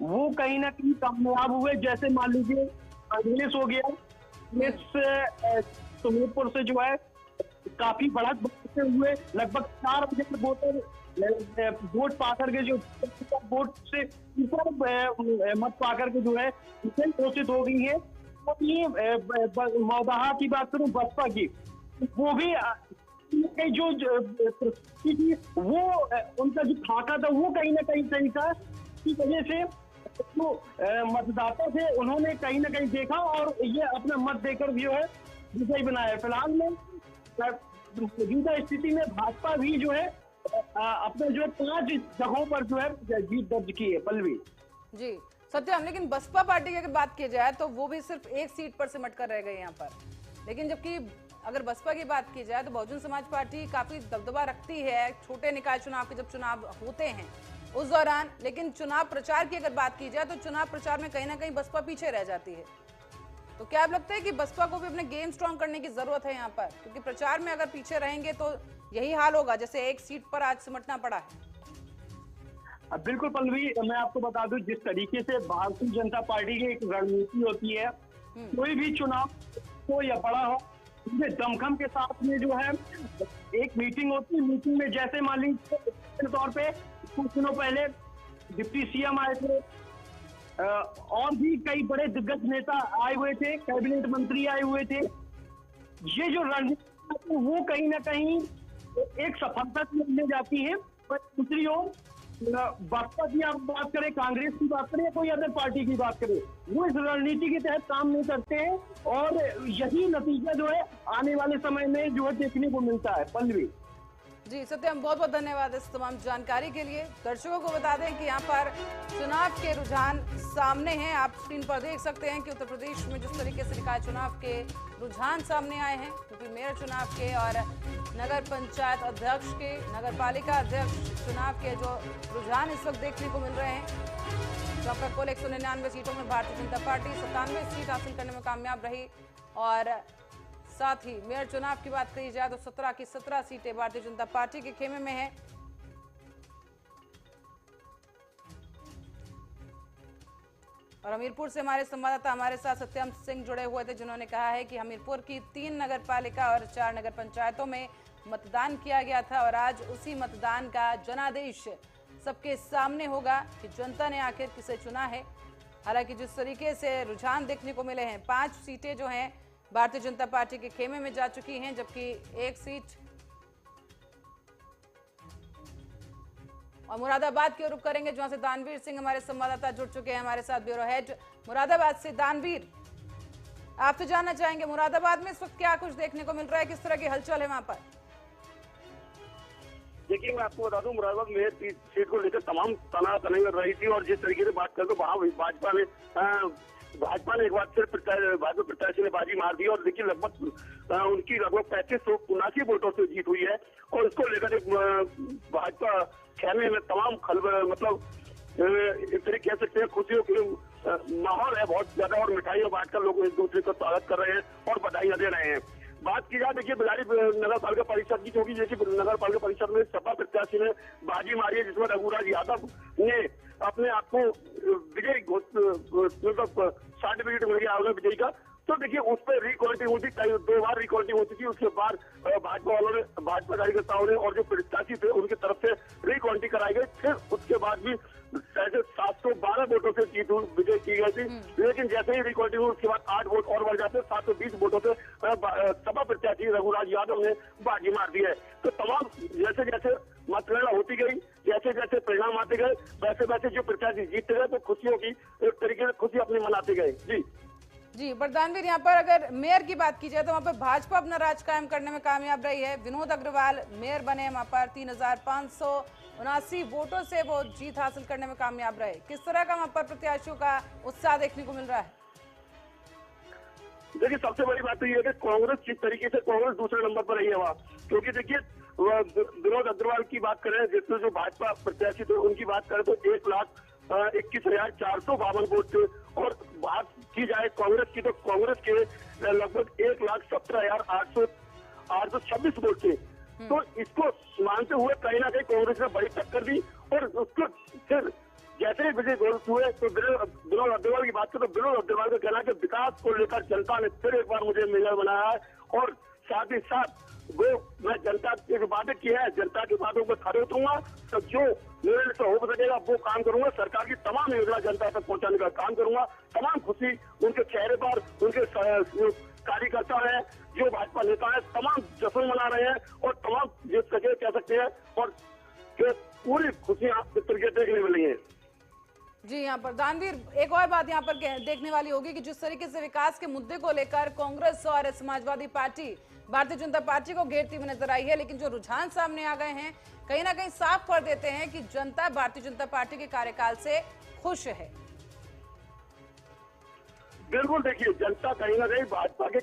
वो कहीं ना कहीं कामयाब हुए। जैसे मान लीजिए अखिलेश हो गया, सुमेरपुर से जो है काफी बढ़त बढ़ते हुए लगभग 4,000 वोटर वोट पाकर के जो वोट से ऊपर मत पाकर के जो है घोषित हो गई है। तो ये मौदाहा की बात करूं बसपा की, वो भी जो वो उनका जो खाका था वो कहीं ना कहीं सही था, इस वजह से जो मतदाता थे उन्होंने कहीं ना कहीं देखा और ये अपना मत देकर जो है विजयी बनाया। फिलहाल में मौजूदा स्थिति में भाजपा भी जो है अपने जो 5 जगहों पर जो है जीत दर्ज की है। पल्लवी जी सत्यम, लेकिन बसपा पार्टी की अगर बात की जाए तो वो भी सिर्फ एक सीट पर सिमट कर रह गए यहाँ पर, लेकिन जबकि अगर बसपा की बात की जाए तो बहुजन समाज पार्टी काफी दबदबा रखती है छोटे निकाय चुनाव के जब चुनाव होते हैं उस दौरान, लेकिन चुनाव प्रचार की अगर बात की जाए तो चुनाव प्रचार में कहीं ना कहीं बसपा पीछे रह जाती है। तो क्या आप लगता है कि बसपा को भी अपने गेम स्ट्रॉन्ग करने की जरूरत है यहाँ पर, क्योंकि प्रचार में अगर पीछे रहेंगे तो यही हाल होगा जैसे एक सीट पर आज सिमटना पड़ा है? बिल्कुल पल्लवी, मैं आपको बता दूं जिस तरीके से भारतीय जनता पार्टी की एक रणनीति होती है, कोई भी चुनाव हो या बड़ा हो, दमखम के साथ में जो है एक मीटिंग होती है। मीटिंग में जैसे मान लीजिए तौर पे कुछ दिनों पहले डिप्टी सीएम आए थे और भी कई बड़े दिग्गज नेता आए हुए थे, कैबिनेट मंत्री आए हुए थे। ये जो रणनीति वो कहीं ना कहीं एक सफलता मिलने जाती है। पर दूसरी ओर बसपा की आप बात करें, कांग्रेस की बात करें या कोई अदर पार्टी की बात करें, वो इस रणनीति के तहत काम नहीं करते हैं और यही नतीजा जो है आने वाले समय में जो है देखने को मिलता है। पल्लवी जी सत्यम, बहुत बहुत धन्यवाद इस तमाम जानकारी के लिए। दर्शकों को बता दें कि यहाँ पर चुनाव के रुझान सामने हैं, आप स्क्रीन पर देख सकते हैं कि उत्तर प्रदेश में जिस तरीके से निकाय चुनाव के रुझान सामने आए हैं, क्योंकि मेयर चुनाव के और नगर पंचायत अध्यक्ष के, नगर पालिका अध्यक्ष चुनाव के जो रुझान इस वक्त देखने को मिल रहे हैं, जहाँ पर कुल 199 सीटों में भारतीय जनता पार्टी 97 सीट हासिल करने में कामयाब रही और साथ ही मेयर चुनाव की बात करी जाए तो 17 की 17 सीटें भारतीय जनता पार्टी के खेमे में है। और हमीरपुर से हमारे संवाददाता हमारे साथ सत्यम सिंह जुड़े हुए थे, जिन्होंने कहा है कि हमीरपुर की 3 नगर पालिका और 4 नगर पंचायतों में मतदान किया गया था और आज उसी मतदान का जनादेश सबके सामने होगा कि जनता ने आखिर किसे चुना है। हालांकि जिस तरीके से रुझान देखने को मिले हैं, 5 सीटें जो हैं भारतीय जनता पार्टी के खेमे में जा चुकी हैं, जबकि एक सीट और मुरादाबाद की ओर रुख करेंगे, जहां से दानवीर सिंह हमारे संवाददाता जुड़ चुके हैं हमारे साथ। ब्यूरो हेड मुरादाबाद से दानवीर, आपसे जानना चाहेंगे मुरादाबाद में इस वक्त क्या कुछ देखने को मिल रहा है, किस तरह की हलचल है वहां पर? देखिए, मैं आपको बता दूं, मुरादाबाद मेयर सीट को लेकर तमाम तनातनी रही थी और जिस तरीके से बात करें तो वहां भाजपा ने भाजपा ने एक बार फिर भाजपा प्रत्याशी ने बाजी मार दी और देखिए उनकी लगभग 3579 वोटों से जीत हुई है। और इसको लेकर एक भाजपा खेमे में तमाम मतलब एक तरीके कह सकते हैं खुशियों की माहौल है बहुत ज्यादा, और मिठाइयां बांटकर लोग एक दूसरे का स्वागत कर रहे हैं और बधाइयां दे रहे हैं। बात की जाए देखिए बिलारी नगर पालिका परिषद की, क्योंकि देखिए नगर पालिका परिषद में सपा प्रत्याशी ने बाजी मारी है, जिसमें रघुराज यादव ने अपने आप को विजयी मतलब सर्टिफिकेट मिल गया विजयी का। तो देखिए उस पर रिकाउंटिंग हुई थी, 2 बार रिकाउंटिंग होती थी। उसके बाद भाजपा वालों ने, भाजपा कार्यकर्ताओं ने और जो प्रत्याशी थे उनकी तरफ से रिकाउंटिंग कराई गई। फिर उसके बाद भी 712 वोटों से जीत विजय की गई थी। लेकिन जैसे ही रिकाउंटिंग हुई उसके बाद 8 वोट और बढ़ जाते, 720 वोटों से सपा प्रत्याशी रघुराज यादव ने बाजी मार दी है। तो तमाम जैसे जैसे मतगणना होती गई, जैसे जैसे परिणाम आते गए, वैसे वैसे जो प्रत्याशी जीतते गए तो खुशियों की एक तरीके से खुशी अपनी मनाते गए। जी प्रधानवीर, यहाँ पर अगर मेयर की बात की जाए तो वहाँ पर भाजपा अपना राज कायम करने में कामयाब रही है। विनोद अग्रवाल मेयर बने, वहाँ पर 3579 वोटों से वो जीत हासिल करने में कामयाब रहे। किस तरह का वहाँ पर प्रत्याशियों का उत्साह देखने को मिल रहा है? देखिए सबसे बड़ी बात तो ये है कि कांग्रेस किस तरीके से कांग्रेस दूसरे नंबर पर रही है वहाँ, क्योंकि देखिए विनोद अग्रवाल की बात करें, जिसमें जो भाजपा प्रत्याशी थे उनकी बात करें तो 1,21,452 वोट थे। और बात की जाए कांग्रेस की तो कांग्रेस के लगभग 1,17,826 वोट थे। तो इसको मानते हुए कहीं ना कहीं कांग्रेस ने बड़ी टक्कर दी। और उसको फिर जैसे ही विजय घोषित हुए तो विनोद अग्रवाल की बात करें तो विनोद अग्रवाल का कहना है कि विकास को लेकर जनता ने फिर एक बार मुझे मेयर बनाया है, और साथ ही साथ वो मैं जनता के वादे किया है, जनता के वादों पर खड़े उतरूंगा, तो जो मेरे से हो सकेगा वो काम करूंगा। सरकार की तमाम योजना जनता तक पहुंचाने का काम करूंगा। तमाम खुशी उनके चेहरे पर, उनके कार्यकर्ता है, जो भाजपा नेता है, तमाम जश्न मना रहे हैं और तमाम जिस सके कह सकते हैं और पूरी खुशियां इस तरीके देखने मिली है। जी यहाँ पर दानवीर, एक और बात यहाँ पर देखने वाली होगी कि जिस तरीके से विकास के मुद्दे को लेकर कांग्रेस और समाजवादी पार्टी भारतीय जनता पार्टी को घेरती हुई नजर आई है, लेकिन जो रुझान सामने आ गए हैं कहीं ना कहीं साफ कर देते हैं कि जनता भारतीय जनता पार्टी के कार्यकाल से खुश है। बिल्कुल, देखिए जनता कहीं ना कहीं भाजपा के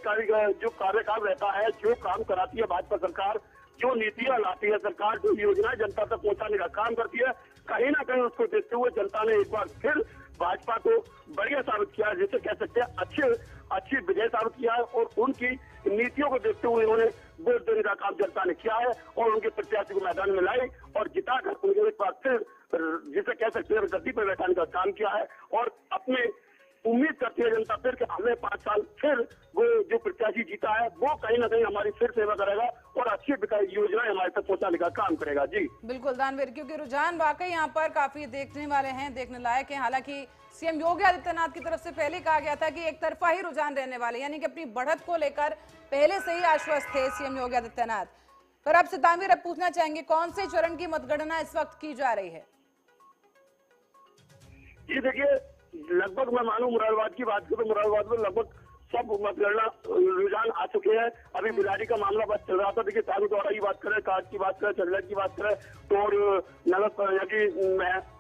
जो कार्यकाल रहता है, जो काम कराती है भाजपा सरकार, जो नीतियां लाती है सरकार, जो योजनाएं जनता तक पहुंचाने का काम करती है, कहीं ना कहीं उसको देखते हुए जनता ने एक बार फिर भाजपा को बढ़िया साबित किया, जिसे कह सकते हैं अच्छी विजय साबित किया है। और उनकी नीतियों को देखते हुए उन्होंने वोट देने का काम जनता ने किया है और उनके प्रत्याशी को मैदान में लाई और जिताकर उनको एक बार फिर जिसे कह सकते हैं गद्दी पर बैठाने का काम किया है। और अपने उम्मीद करती है जनता फिर कि हमें 5 साल फिर वो जो प्रत्याशी जीता है वो कहीं ना कहीं हमारी फिर सेवा करेगा और अच्छी योजनाएं हमारे तक पहुंचाने का काम करेगा। जी बिल्कुल दानवीर, क्योंकि रुझान वाकई यहाँ पर काफी देखने वाले हैं, देखने लायक हैं। हालांकि सीएम योगी आदित्यनाथ की तरफ से पहले कहा गया था कि एक तरफा ही रुझान रहने वाले, यानी कि अपनी बढ़त को लेकर पहले से ही आश्वस्त थे सीएम योगी आदित्यनाथ। पर अब से दानवीर अब पूछना चाहेंगे कौन से चरण की मतगणना इस वक्त की जा रही है? जी देखिए, लगभग मैं मानूं मुरादाबाद की बात करूं तो मुरादाबाद में लगभग सब मतगणना रुझान आ चुके हैं। अभी बिलारी का मामला बस चल रहा था। देखिए तारू दौरा की बात करें, काट की बात करें, चंडला की बात करें तो और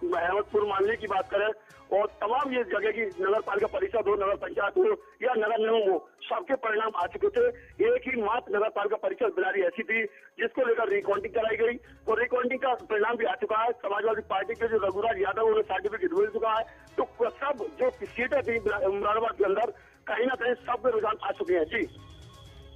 महमदपुर मानली की बात करें और तमाम ये जगह की नगर पालिका परिषद हो, नगर पंचायत हो या नगर निगम हो, सबके परिणाम आ चुके थे। एक ही मात्र नगर पालिका परिषद बिलारी ऐसी थी जिसको लेकर रिकाउंटिंग कराई गई और रिकाउंटिंग का परिणाम भी आ चुका है। समाजवादी पार्टी के जो रघुराज यादव उन्हें सर्टिफिकेट मिल चुका है। तो सब जो सीटें थी मुरादाबाद के अंदर कहीं ना कहीं सब रुझान आ चुके हैं।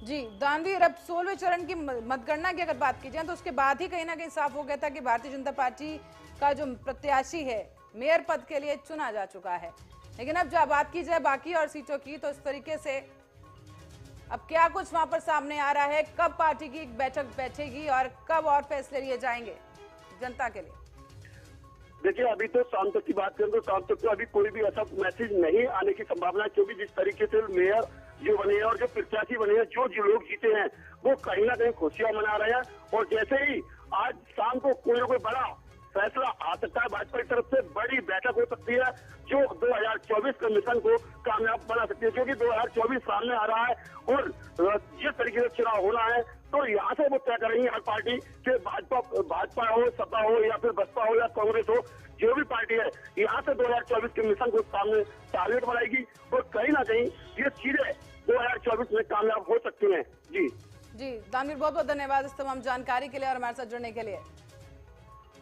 जी दानवीर, अब 16वें चरण की मतगणना की अगर बात की जाए तो उसके बाद ही कहीं ना कहीं साफ हो गया था कि भारतीय जनता पार्टी का जो प्रत्याशी है मेयर पद के लिए चुना जा चुका है। लेकिन अब जब बात की जाए बाकी और सीटों की तो इस तरीके से अब क्या कुछ वहां पर सामने आ रहा है, कब पार्टी की बैठक बैठेगी और कब और फैसले लिए जाएंगे जनता के लिए? देखिए अभी तो शाम तक की बात करें तो शाम तक तो अभी कोई भी ऐसा मैसेज नहीं आने की संभावना है, क्योंकि जिस तरीके से मेयर जो बने हैं और जो प्रत्याशी बने हैं, जो लोग जीते हैं वो कहीं ना कहीं खुशियां मना रहे हैं। और जैसे ही आज शाम को कोई ना कोई बड़ा फैसला आ सकता है। भाजपा की तरफ से बड़ी बैठक हो सकती है जो 2024 के मिशन को कामयाब बना सकती है, क्योंकि 2024 सामने आ रहा है और जिस तरीके से चुनाव होना है तो यहाँ से वो तय करेंगी हर पार्टी के भाजपा हो, सपा हो या फिर बसपा हो या कांग्रेस हो, जो भी पार्टी है यहाँ से 2024 के मिशन को सामने टारगेट बनाएगी और कहीं ना कहीं ये चीजें 2024 में कामयाब हो सकती हैं। जी दानवीर, बहुत बहुत धन्यवाद इस तमाम जानकारी के लिए और हमारे साथ जुड़ने के लिए।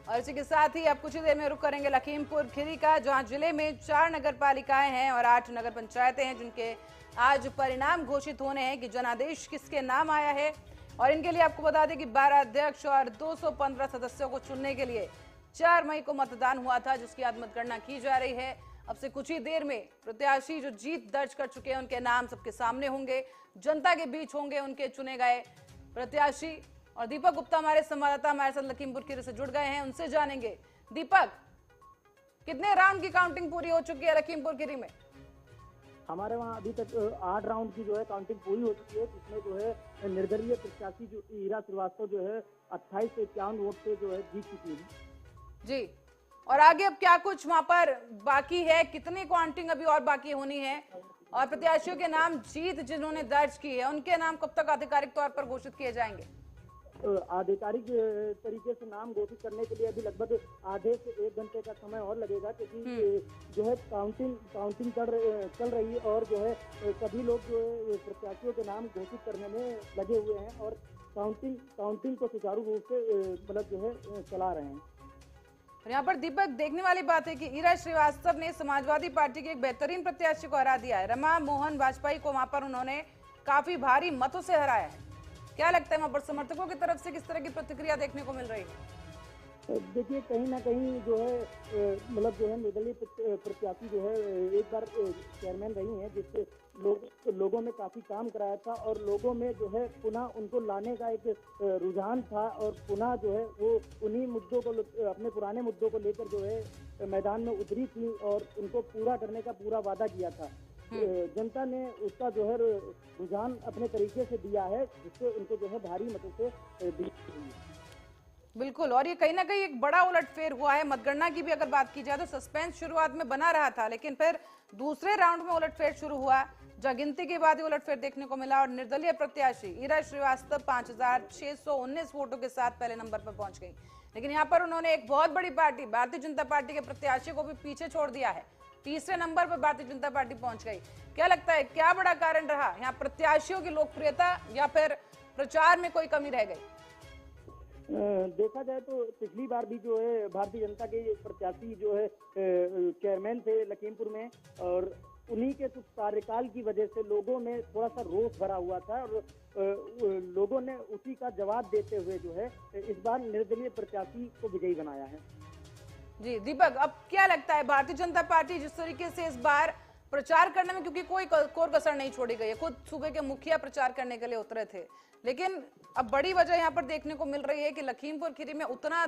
और इसी के साथ ही अब कुछ ही देर में रुक करेंगे लखीमपुर खीरी का, जहां जिले में 4 नगर पालिकाएं हैं और 8 नगर पंचायतें हैं, जिनके आज परिणाम घोषित होने हैं कि जनादेश किसके नाम आया है। और इनके लिए आपको बता दें कि 12 अध्यक्ष और 215 सदस्यों को चुनने के लिए 4 मई को मतदान हुआ था, जिसकी आज मतगणना की जा रही है। अब से कुछ ही देर में प्रत्याशी जो जीत दर्ज कर चुके हैं उनके नाम सबके सामने होंगे, जनता के बीच होंगे उनके चुने गए प्रत्याशी। और दीपक गुप्ता हमारे संवाददाता हमारे साथ लखीमपुर खीरी से जुड़ गए हैं, उनसे जानेंगे। दीपक, कितने राउंड की काउंटिंग पूरी हो चुकी है लखीमपुर खीरी में? हमारे वहाँ अभी तक 8 राउंड की जो है काउंटिंग पूरी हो चुकी है, जिसमें जो है निर्दलीय प्रत्याशी जो ईरा श्रीवास्तव जो है 28 से 51 वोट से जो है जीत चुकी है। जी, और आगे अब क्या कुछ वहां पर बाकी है, कितनी काउंटिंग अभी और बाकी होनी है, और प्रत्याशियों के नाम जीत जिन्होंने दर्ज की है उनके नाम कब तक आधिकारिक तौर पर घोषित किए जाएंगे? आधिकारिक तरीके से नाम घोषित करने के लिए अभी लगभग आधे से 1 घंटे का समय और लगेगा, क्योंकि जो है काउंटिंग चल रही है और जो है सभी लोग जो है प्रत्याशियों के नाम घोषित करने में लगे हुए हैं और काउंटिंग को सुचारू रूप से मतलब जो है चला रहे हैं। यहाँ पर दीपक, देखने वाली बात है कि ईरा श्रीवास्तव ने समाजवादी पार्टी के एक बेहतरीन प्रत्याशी को हरा दिया है। रमा मोहन वाजपेयी को वहां पर उन्होंने काफी भारी मतों से हराया है। क्या लगता है वहां पर समर्थकों की तरफ से किस तरह की प्रतिक्रिया देखने को मिल रही है? देखिए, कहीं ना कहीं जो है मतलब जो है निर्दलीय प्रत्याशी जो है एक बार चेयरमैन रही हैं, जिससे लोगों में काफी काम कराया था और लोगों में जो है पुनः उनको लाने का एक रुझान था और पुनः जो है वो उन्हीं मुद्दों को, अपने पुराने मुद्दों को लेकर जो है मैदान में उतरी थी और उनको पूरा करने का पूरा वादा किया था। जनता ने उसका जो है रुझान अपने तरीके से दिया है, जिससे उनको जो है भारी मतों से जीत। बिल्कुल, और ये कहीं ना कहीं एक बड़ा उलटफेर हुआ है। मतगणना की भी अगर बात की जाए तो सस्पेंस शुरुआत में बना रहा था, लेकिन फिर दूसरे राउंड में उलटफेर शुरू हुआ, जहां गिनती के बाद ही उलटफेर देखने को मिला और निर्दलीय प्रत्याशी ईरा श्रीवास्तव 5619 वोटों के साथ पहले नंबर पर पहुंच गई। लेकिन यहाँ पर उन्होंने एक बहुत बड़ी पार्टी भारतीय जनता पार्टी के प्रत्याशी को भी पीछे छोड़ दिया है। तीसरे नंबर पर भारतीय जनता पार्टी पहुंच गई। क्या लगता है, क्या बड़ा कारण रहा यहाँ प्रत्याशियों की लोकप्रियता या फिर प्रचार में कोई कमी रह गई? देखा जाए तो पिछली बार भी जो है भारतीय जनता के प्रत्याशी जो है चेयरमैन थे लखीमपुर में और उन्हीं के कुछ कार्यकाल की वजह से लोगों में थोड़ा सा रोष भरा हुआ था और लोगों ने उसी का जवाब देते हुए जो है इस बार निर्दलीय प्रत्याशी को विजयी बनाया है। जी दीपक, अब क्या लगता है भारतीय जनता पार्टी जिस तरीके से इस बार प्रचार करने में, क्योंकि कोई कोर कसर नहीं छोड़ी गई है, खुद सूबे के मुखिया प्रचार करने के लिए उतरे थे, लेकिन अब बड़ी वजह यहाँ पर देखने को मिल रही है कि लखीमपुर खीरी में उतना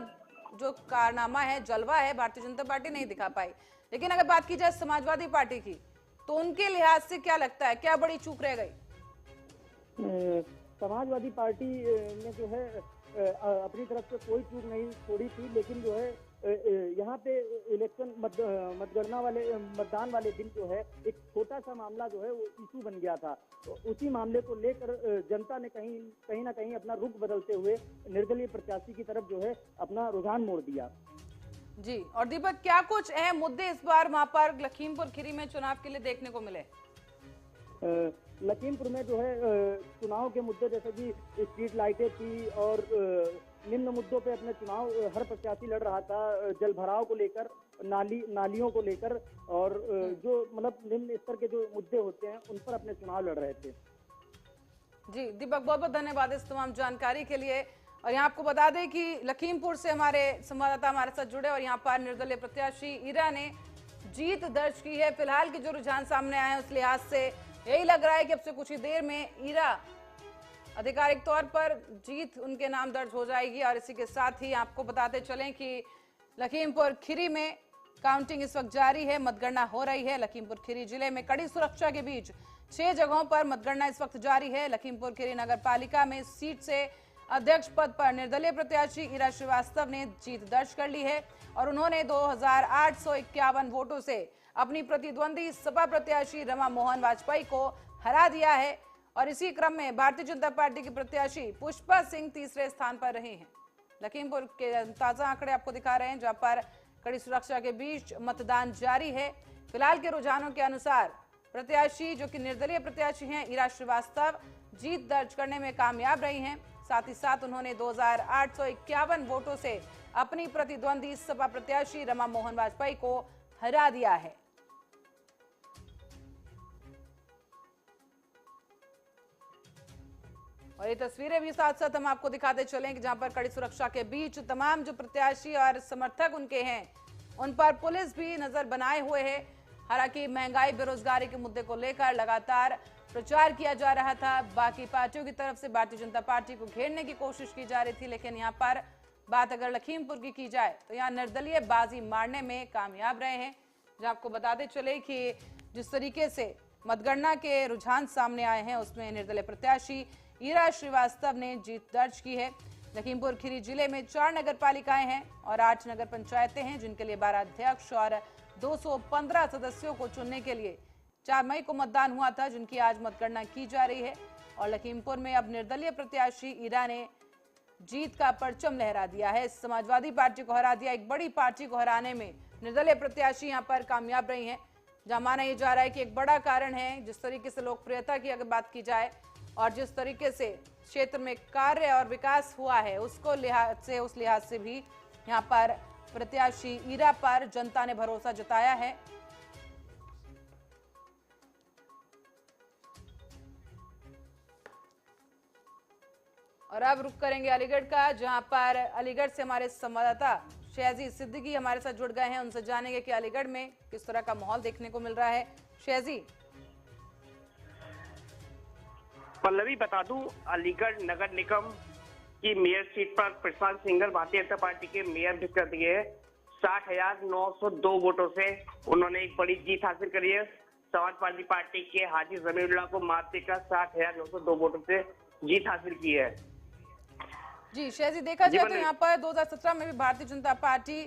जो कारनामा है, जलवा है, भारतीय जनता पार्टी नहीं दिखा पाई। लेकिन अगर बात की जाए समाजवादी पार्टी की, तो उनके लिहाज से क्या लगता है, क्या बड़ी चूक रह गई? समाजवादी पार्टी ने जो है अपनी तरफ से कोई चूक नहीं छोड़ी थी, लेकिन जो है यहाँ पे इलेक्शन मतदान वाले दिन जो है एक छोटा सा मामला जो है वो इशू बन गया था। तो उसी मामले को लेकर जनता ने कहीं ना कहीं अपना रुख बदलते हुए निर्दलीय प्रत्याशी की तरफ जो है अपना रुझान मोड़ दिया। जी, और दीपक, क्या कुछ अहम मुद्दे इस बार वहां पर लखीमपुर खीरी में चुनाव के लिए देखने को मिले? लखीमपुर में जो है चुनाव के मुद्दे जैसे कि स्ट्रीट लाइटें थी और निम्न मुद्दों पे अपने चुनाव हर प्रत्याशी लड़ रहा था, जल भराव को लेकर, नालियों को लेकर और जो मतलब निम्न स्तर के जो मुद्दे होते हैं उन पर अपने चुनाव लड़ रहे थे। जी दीपक, बहुत बहुत धन्यवाद इस तमाम जानकारी के लिए। और यहाँ आपको बता दें कि लखीमपुर से हमारे संवाददाता हमारे साथ जुड़े और यहाँ पर निर्दलीय प्रत्याशी ईरा ने जीत दर्ज की है। फिलहाल की जो रुझान सामने आए हैं उस लिहाज से यही लग रहा है कि अब से कुछ ही देर में ईरा आधिकारिक तौर पर जीत उनके नाम दर्ज हो जाएगी। और इसी के साथ ही आपको बताते चलें कि लखीमपुर खीरी में काउंटिंग इस वक्त जारी है, मतगणना हो रही है। लखीमपुर खीरी जिले में कड़ी सुरक्षा के बीच 6 जगहों पर मतगणना इस वक्त जारी है। लखीमपुर खीरी नगर पालिका में सीट से अध्यक्ष पद पर निर्दलीय प्रत्याशी ईरा श्रीवास्तव ने जीत दर्ज कर ली है और उन्होंने 2851 वोटों से अपनी प्रतिद्वंदी सपा प्रत्याशी रमा मोहन वाजपेयी को हरा दिया है। और इसी क्रम में भारतीय जनता पार्टी की प्रत्याशी पुष्पा सिंह तीसरे स्थान पर रही हैं। लखीमपुर के ताजा आंकड़े आपको दिखा रहे हैं, जहां पर कड़ी सुरक्षा के बीच मतदान जारी है। फिलहाल के रुझानों के अनुसार प्रत्याशी जो कि निर्दलीय प्रत्याशी हैं ईरा श्रीवास्तव जीत दर्ज करने में कामयाब रही हैं। साथ ही साथ उन्होंने 2851 वोटों से अपनी प्रतिद्वंदी सपा प्रत्याशी रमा मोहन वाजपेयी को हरा दिया है। और ये तस्वीरें भी साथ साथ हम आपको दिखाते चलें कि जहां पर कड़ी सुरक्षा के बीच तमाम जो प्रत्याशी और समर्थक उनके हैं उन पर पुलिस भी नजर बनाए हुए है। हालांकि महंगाई बेरोजगारी के मुद्दे को लेकर लगातार प्रचार किया जा रहा था। बाकी पार्टियों की तरफ से भारतीय जनता पार्टी को घेरने की कोशिश की जा रही थी, लेकिन यहाँ पर बात अगर लखीमपुर की जाए तो यहाँ निर्दलीय बाजी मारने में कामयाब रहे हैं। जहां आपको बताते चले कि जिस तरीके से मतगणना के रुझान सामने आए हैं उसमें निर्दलीय प्रत्याशी ईरा श्रीवास्तव ने जीत दर्ज की है। लखीमपुर खीरी जिले में 4 नगर पालिकाएं हैं और 8 नगर पंचायतें हैं, जिनके लिए 12 अध्यक्ष और 215 सदस्यों को चुनने के लिए 4 मई को मतदान हुआ था, जिनकी आज मतगणना की जा रही है। और लखीमपुर में अब निर्दलीय प्रत्याशी ईरा ने जीत का परचम लहरा दिया है। समाजवादी पार्टी को हरा दिया। एक बड़ी पार्टी को हराने में निर्दलीय प्रत्याशी यहाँ पर कामयाब रही है। जहां माना यह जा रहा है कि एक बड़ा कारण है जिस तरीके से लोकप्रियता की अगर बात की जाए और जिस तरीके से क्षेत्र में कार्य और विकास हुआ है उस लिहाज से भी यहाँ पर प्रत्याशी ईरा पर जनता ने भरोसा जताया है। और अब रुक करेंगे अलीगढ़ का, जहां पर अलीगढ़ से हमारे संवाददाता शहजी सिद्दीकी हमारे साथ जुड़ गए हैं। उनसे जानेंगे कि अलीगढ़ में किस तरह का माहौल देखने को मिल रहा है। शहजी। पल्लवी, बता दूं, अलीगढ़ नगर निगम की मेयर सीट पर प्रशांत सिंघल भारतीय जनता पार्टी के मेयर भी कर दिए। 60,902 वोटों से उन्होंने एक बड़ी जीत हासिल करी है। समाजवादी पार्टी के हाजी जमीरुल्लाह को मात देकर 60,902 वोटों से जीत हासिल की है। जी शहजी, देखा जाए तो यहाँ पर 2017 में भी भारतीय जनता पार्टी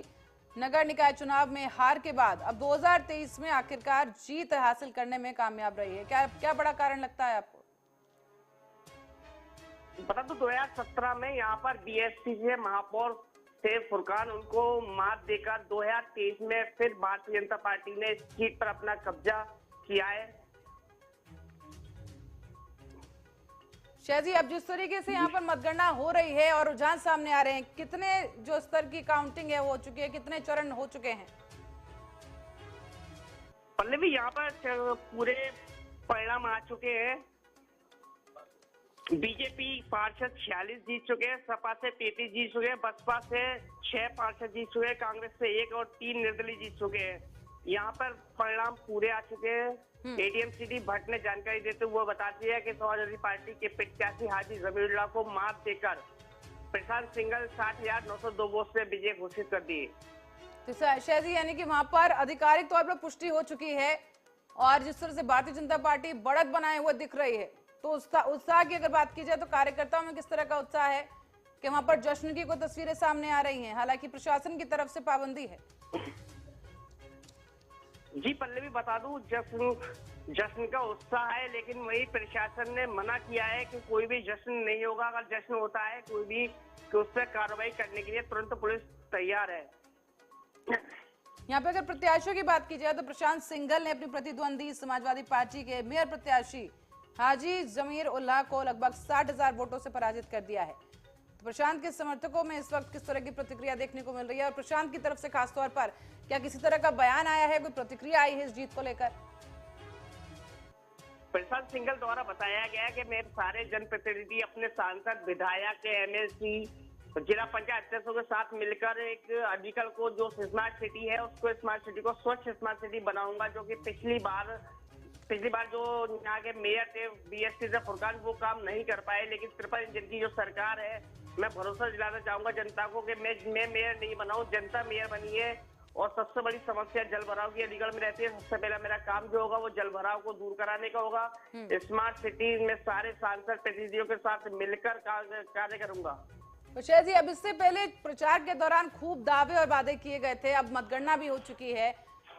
नगर निकाय चुनाव में हार के बाद अब 2023 में आखिरकार जीत हासिल करने में कामयाब रही है। क्या बड़ा कारण लगता है आपको? बता दो 2017 में यहाँ पर बीएसपी से महापौर थे फुरकान, उनको मात देकर 2023 में फिर भारतीय जनता पार्टी ने इस सीट पर अपना कब्जा किया है। शहजी, अब जिस तरीके से यहाँ पर मतगणना हो रही है और रुझान सामने आ रहे हैं, कितने जो स्तर की काउंटिंग है वो हो चुकी है, कितने चरण हो चुके हैं? पल्लवी, यहाँ पर पूरे परिणाम आ चुके हैं। बीजेपी पार्षद 46 जीत चुके हैं, सपा से 33 जीत चुके हैं, बसपा से 6 पार्षद जीत चुके हैं, कांग्रेस से 1 और 3 निर्दलीय जीत चुके हैं। यहाँ पर परिणाम पूरे आ चुके हैं। एडीएम सिटी भट्ट ने जानकारी देते हुए बताती है कि समाजवादी पार्टी के प्रत्याशी हाजी जमीरुल्लाह को मात देकर प्रशांत सिंघल 60,902 वोट से विजय घोषित कर दिए। तो शहजी, यानी कि वहां पर आधिकारिक तौर पर पुष्टि हो चुकी है और जिस तरह से भारतीय जनता पार्टी बढ़त बनाए हुए दिख रही है, तो उत्साह की अगर बात की जाए तो कार्यकर्ताओं में किस तरह का उत्साह है कि वहां पर जश्न की कोई तस्वीरें सामने आ रही हैं? हालांकि प्रशासन की तरफ से पाबंदी है। जी पल्लवी, बता दूं, जश्न का उत्साह है, लेकिन वही प्रशासन ने मना किया है कि कोई भी जश्न नहीं होगा। अगर जश्न होता है कोई भी तो उस पर कार्रवाई करने के लिए तुरंत पुलिस तैयार है। यहाँ पे अगर प्रत्याशियों की बात की जाए तो प्रशांत सिंघल ने अपनी प्रतिद्वंदी समाजवादी पार्टी के मेयर प्रत्याशी हाजी जमीरुल्लाह को लगभग 60,000 वोटों से पराजित कर दिया है। तो प्रशांत के समर्थकों में इस वक्त किस तरह की प्रतिक्रिया देखने को मिल रही है और प्रशांत की तरफ से खासतौर पर क्या किसी तरह का बयान आया है, कोई प्रतिक्रिया आई है इस जीत को लेकर? प्रशांत सिंघल द्वारा बताया गया है कि मेरे सारे जनप्रतिनिधि अपने सांसद, विधायक, एमएलसी, जिला पंचायत अध्यक्षों के साथ मिलकर एक अलीगढ़ को जो स्मार्ट सिटी है उसको स्मार्ट सिटी को स्वच्छ स्मार्ट सिटी बनाऊंगा, जो कि पिछली बार जो यहाँ के मेयर थे बीएसपी से फुरकान, वो काम नहीं कर पाए। लेकिन त्रिपल इंजन की जो सरकार है, मैं भरोसा दिलाना चाहूंगा जनता को कि मैं मेयर नहीं बनाऊं, जनता मेयर बनी है और सबसे बड़ी समस्या जल भराव की अलीगढ़ में रहती है। सबसे पहला मेरा काम जो होगा वो जल भराव को दूर कराने का होगा। स्मार्ट सिटी में सारे सांसद प्रतिनिधियों के साथ मिलकर कार्य करूंगा। तो शैल जी, अब इससे पहले प्रचार के दौरान खूब दावे और वादे किए गए थे, अब मतगणना भी हो चुकी है,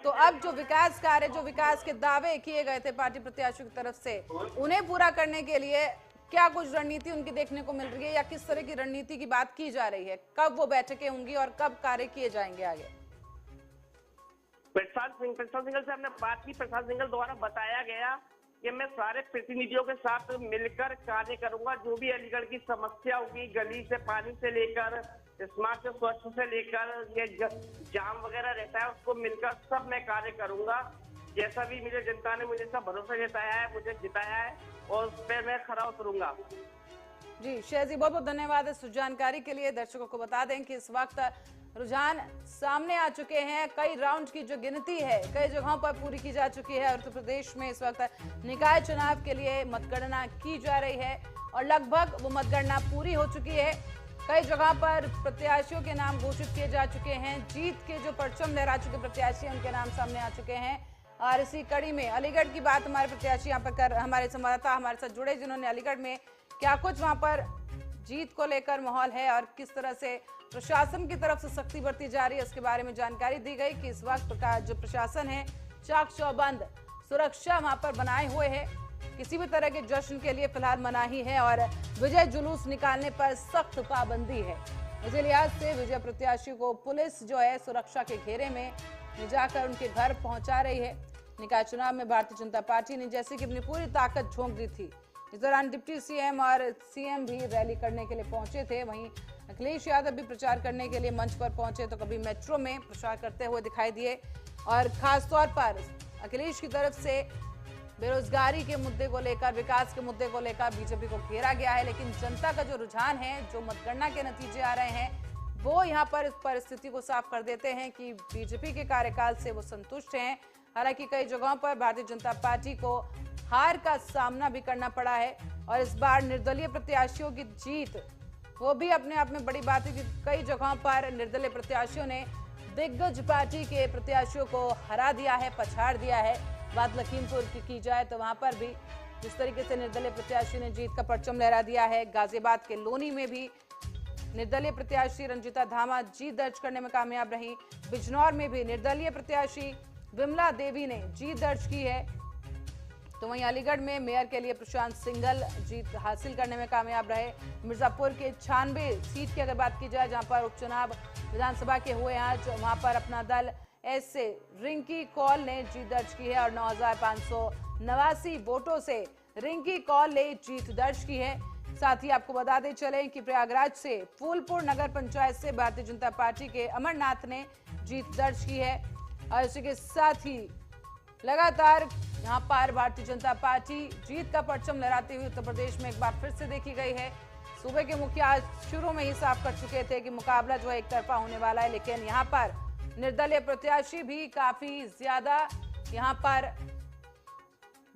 तो अब जो विकास कार्य, जो विकास के दावे किए गए थे पार्टी प्रत्याशियों की तरफ से, उन्हें पूरा करने के लिए क्या कुछ रणनीति उनकी देखने को मिल रही है, या किस तरह की रणनीति की बात की जा रही है? कब वो बैठकें होंगी और कब कार्य किए जाएंगे आगे? प्रशांत सिंघल से हमने बात की। प्रशांत सिंघल द्वारा बताया गया कि मैं सारे प्रतिनिधियों के साथ मिलकर कार्य करूंगा। जो भी अलीगढ़ की समस्या होगी, गली से पानी से लेकर स्मार्ट से स्वच्छ से लेकर ये जाम वगैरह रहता है, उसको मिलकर सब मैं कार्य करूंगा। जैसा भी मुझे जनता ने मुझे सब भरोसा जताया है, मुझे जिताया है, और उस पर मैं खरा उतरूंगा। जी शैल जी, बहुत बहुत धन्यवाद इस जानकारी के लिए। दर्शकों को बता दें कि इस वक्त रुझान सामने आ चुके हैं। कई राउंड की जो गिनती है कई जगहों पर पूरी की जा चुकी है। उत्तर प्रदेश में इस वक्त निकाय चुनाव के लिए मतगणना की जा रही है और लगभग वो मतगणना पूरी हो चुकी है। कई जगह पर प्रत्याशियों के नाम घोषित किए जा चुके हैं। जीत के जो परचम लहरा चुके प्रत्याशी हैं उनके नाम सामने आ चुके हैं। और इसी कड़ी में अलीगढ़ की बात हमारे प्रत्याशी यहाँ पर हमारे संवाददाता हमारे साथ जुड़े, जिन्होंने अलीगढ़ में क्या कुछ वहाँ पर जीत को लेकर माहौल है और किस तरह से प्रशासन की तरफ से सख्ती बरती जा रही है, इसके बारे में जानकारी दी गई कि इस वक्त का जो प्रशासन है चाक चौबंद सुरक्षा वहां पर बनाए हुए है। किसी भी तरह के जश्न के लिए फिलहाल मनाही है और विजय जुलूस निकालने पर सख्त पाबंदी है। इसी लिहाज से विजय प्रत्याशी को पुलिस जो है सुरक्षा के घेरे में जाकर उनके घर पहुंचा रही है। निकाय चुनाव में भारतीय जनता पार्टी ने जैसे कि अपनी पूरी ताकत झोंक दी थी। इस दौरान डिप्टी सीएम और सीएम भी रैली करने के लिए पहुंचे थे। वहीं अखिलेश यादव भी प्रचार करने के लिए मंच पर पहुंचे, तो कभी मेट्रो में प्रचार करते हुए दिखाई दिए। और खासतौर पर अखिलेश की तरफ से बेरोजगारी के मुद्दे को लेकर, विकास के मुद्दे को लेकर बीजेपी को घेरा गया है। लेकिन जनता का जो रुझान है, जो मतगणना के नतीजे आ रहे हैं, वो यहाँ पर इस परिस्थिति को साफ कर देते हैं कि बीजेपी के कार्यकाल से वो संतुष्ट हैं। हालांकि कई जगहों पर भारतीय जनता पार्टी को हार का सामना भी करना पड़ा है और इस बार निर्दलीय प्रत्याशियों की जीत वो भी अपने आप में बड़ी बात है कि कई जगहों पर निर्दलीय प्रत्याशियों ने दिग्गज पार्टी के प्रत्याशियों को हरा दिया है, पछाड़ दिया है। बात लखीमपुर की जाए तो वहां पर भी जिस तरीके से निर्दलीय प्रत्याशी ने जीत का परचम लहरा दिया है। गाजियाबाद के लोनी में भी निर्दलीय प्रत्याशी रंजिता धामा जीत दर्ज करने में कामयाब रही। बिजनौर में भी निर्दलीय प्रत्याशी विमला देवी ने जीत दर्ज की है। तो वहीं अलीगढ़ में मेयर के लिए प्रशांत सिंघल जीत हासिल करने में कामयाब रहे। मिर्जापुर के 96 सीट की अगर बात की जाए, जहां पर उपचुनाव विधानसभा के हुए आज, वहां पर अपना दल ऐसे रिंकी कौल ने जीत दर्ज की है और 9,589 वोटों से रिंकी कौल ने जीत दर्ज की है। साथ ही आपको बताते चलें कि प्रयागराज से फूलपुर नगर पंचायत से भारतीय जनता पार्टी के अमरनाथ ने जीत दर्ज की है। और इसी के साथ ही लगातार यहाँ पर भारतीय जनता पार्टी जीत का परचम लहराते हुए उत्तर प्रदेश में एक बार फिर से देखी गई है। सूबे के मुखिया आज शुरू में ही साफ कर चुके थे कि मुकाबला जो है एक तरफा होने वाला है, लेकिन यहाँ पर निर्दलीय प्रत्याशी भी काफी ज्यादा, यहाँ पर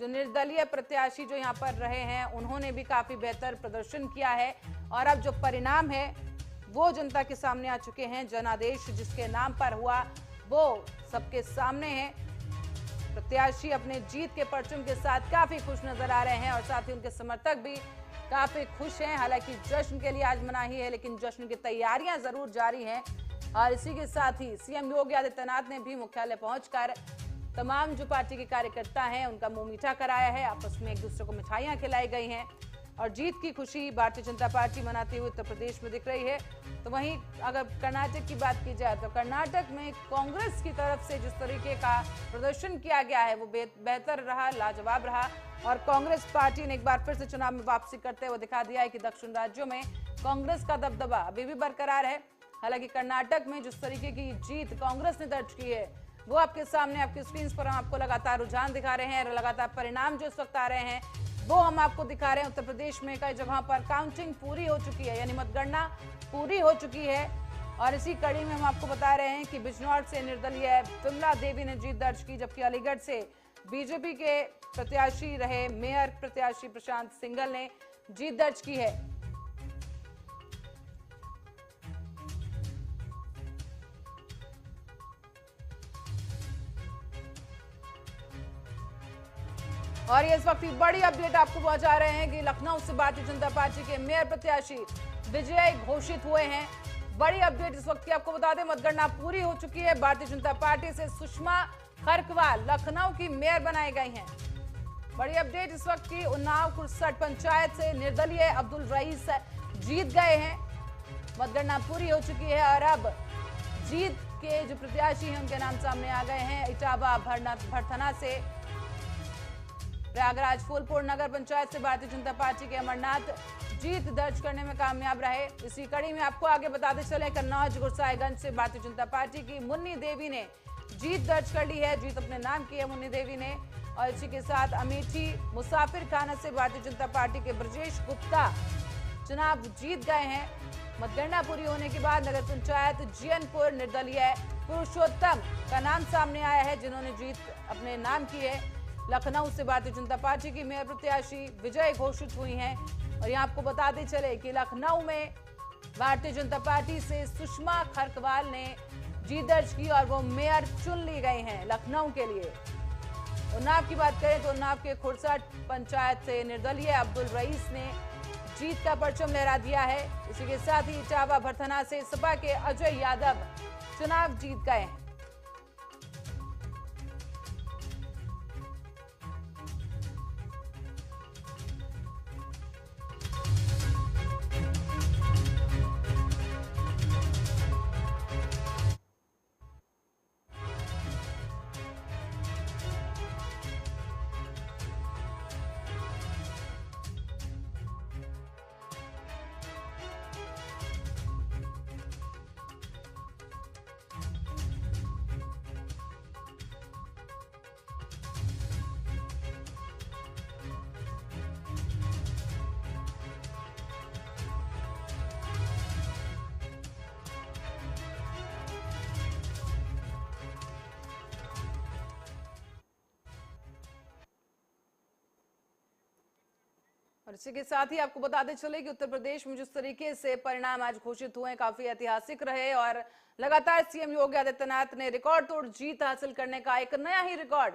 जो निर्दलीय प्रत्याशी जो यहाँ पर रहे हैं उन्होंने भी काफी बेहतर प्रदर्शन किया है। और अब जो परिणाम है वो जनता के सामने आ चुके हैं। जनादेश जिसके नाम पर हुआ वो सबके सामने है। प्रत्याशी अपने जीत के परचम के साथ काफी खुश नजर आ रहे हैं और साथ ही उनके समर्थक भी काफी खुश हैं। हालांकि जश्न के लिए आज मनाही है, लेकिन जश्न की तैयारियां जरूर जारी हैं। और इसी के साथ ही सीएम योगी आदित्यनाथ ने भी मुख्यालय पहुंचकर तमाम जो पार्टी के कार्यकर्ता हैं उनका मुंह मीठा कराया है। आपस में एक दूसरे को मिठाइयां खिलाई गई हैं और जीत की खुशी भारतीय जनता पार्टी मनाती हुई उत्तर प्रदेश में दिख रही है। तो वहीं अगर कर्नाटक की बात की जाए तो कर्नाटक में कांग्रेस की तरफ से जिस तरीके का प्रदर्शन किया गया है वो बेहतर रहा, लाजवाब रहा। और कांग्रेस पार्टी ने एक बार फिर से चुनाव में वापसी करते हुए दिखा दिया है कि दक्षिण राज्यों में कांग्रेस का दबदबा अभी भी बरकरार है। हालांकि कर्नाटक में जिस तरीके की जीत कांग्रेस ने दर्ज की है वो आपके सामने, आपकी स्क्रीन पर हम आपको लगातार रुझान दिखा रहे हैं, लगातार परिणाम जो इस वक्त आ रहे हैं वो हम आपको दिखा रहे हैं। उत्तर प्रदेश में कई जगहों पर काउंटिंग पूरी हो चुकी है, यानी मतगणना पूरी हो चुकी है। और इसी कड़ी में हम आपको बता रहे हैं कि बिजनौर से निर्दलीय विमला देवी ने जीत दर्ज की, जबकि अलीगढ़ से बीजेपी के प्रत्याशी रहे मेयर प्रत्याशी प्रशांत सिंघल ने जीत दर्ज की है। और ये इस वक्त की बड़ी अपडेट आपको पहुंचा रहे हैं कि लखनऊ से भारतीय जनता पार्टी के मेयर प्रत्याशी विजय घोषित हुए हैं। बड़ी अपडेट इस वक्त की आपको बता दें, मतगणना पूरी हो चुकी है। भारतीय जनता पार्टी से सुषमा खरकवाल लखनऊ की मेयर बनाई गई हैं। बड़ी अपडेट इस वक्त की, उन्नाव कुर्सठ पंचायत से निर्दलीय अब्दुल रईस जीत गए हैं। मतगणना पूरी हो चुकी है और अब जीत के जो प्रत्याशी हैं उनके नाम सामने आ गए हैं। इटावा भरथना से, प्रयागराज फूलपुर नगर पंचायत से भारतीय जनता पार्टी के अमरनाथ जीत दर्ज करने में कामयाब रहे। इसी कड़ी में आपको आगे बताते चले, कन्नौज गुरसाईगंज से भारतीय जनता पार्टी की मुन्नी देवी ने जीत दर्ज कर ली है। जीत अपने नाम की है मुन्नी देवी ने। और इसी के साथ अमेठी मुसाफिर खाना से भारतीय जनता पार्टी के ब्रजेश गुप्ता चुनाव जीत गए हैं। मतगणना पूरी होने के बाद नगर पंचायत जियनपुर निर्दलीय पुरुषोत्तम का नाम सामने आया है, जिन्होंने जीत अपने नाम की है। लखनऊ से भारतीय जनता पार्टी की मेयर प्रत्याशी विजय घोषित हुई हैं। और यहाँ आपको बताते चले कि लखनऊ में भारतीय जनता पार्टी से सुषमा खरकवाल ने जीत दर्ज की और वो मेयर चुन ली गई हैं लखनऊ के लिए। उन्नाव की बात करें तो उन्नाव के खुरसठ पंचायत से निर्दलीय अब्दुल रईस ने जीत का परचम लहरा दिया है। इसी के साथ ही इटावा भरथना से सपा के अजय यादव चुनाव जीत गए हैं। और इसी के साथ ही आपको बताते चले कि उत्तर प्रदेश में जिस तरीके से परिणाम आज घोषित हुए काफी ऐतिहासिक रहे और लगातार सीएम योगी आदित्यनाथ ने रिकॉर्ड तोड़ जीत हासिल करने का एक नया ही रिकॉर्ड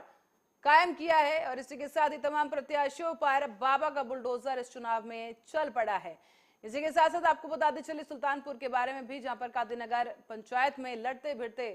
कायम किया है। और इसी के साथ ही तमाम प्रत्याशियों पर बाबा का बुलडोजर इस चुनाव में चल पड़ा है। इसी के साथ साथ आपको बताते चले सुल्तानपुर के बारे में भी, जहां पर कादीनगर पंचायत में लड़ते भिड़ते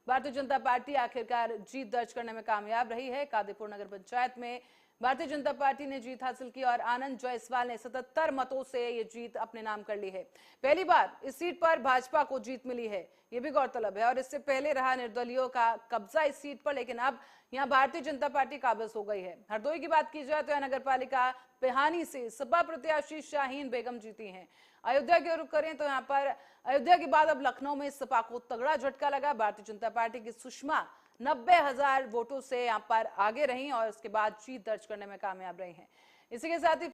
भारतीय जनता पार्टी आखिरकार जीत दर्ज करने में कामयाब रही है। कादीपुर नगर पंचायत में भारतीय जनता पार्टी ने जीत हासिल की और आनंद जायसवाल ने 77 मतों से ये जीत अपने नाम कर ली है। पहली बार इस सीट पर भाजपा को जीत मिली है, ये भी गौरतलब है। और इससे पहले रहा निर्दलियों का कब्जा इस सीट पर, लेकिन अब यहाँ भारतीय जनता पार्टी काबिज हो गई है। हरदोई की बात की जाए तो यह नगर पालिका पेहानी से सपा प्रत्याशी शाहीन बेगम जीती हैं। अयोध्या की रुख करें तो यहाँ पर अयोध्या के बाद अब लखनऊ में सपा को तगड़ा झटका लगा। भारतीय जनता पार्टी की सुषमा 90,000 वोटों से यहाँ पर आगे रही और उसके बाद जीत दर्ज करने में कामयाब रही हैं। इसी के साथ ही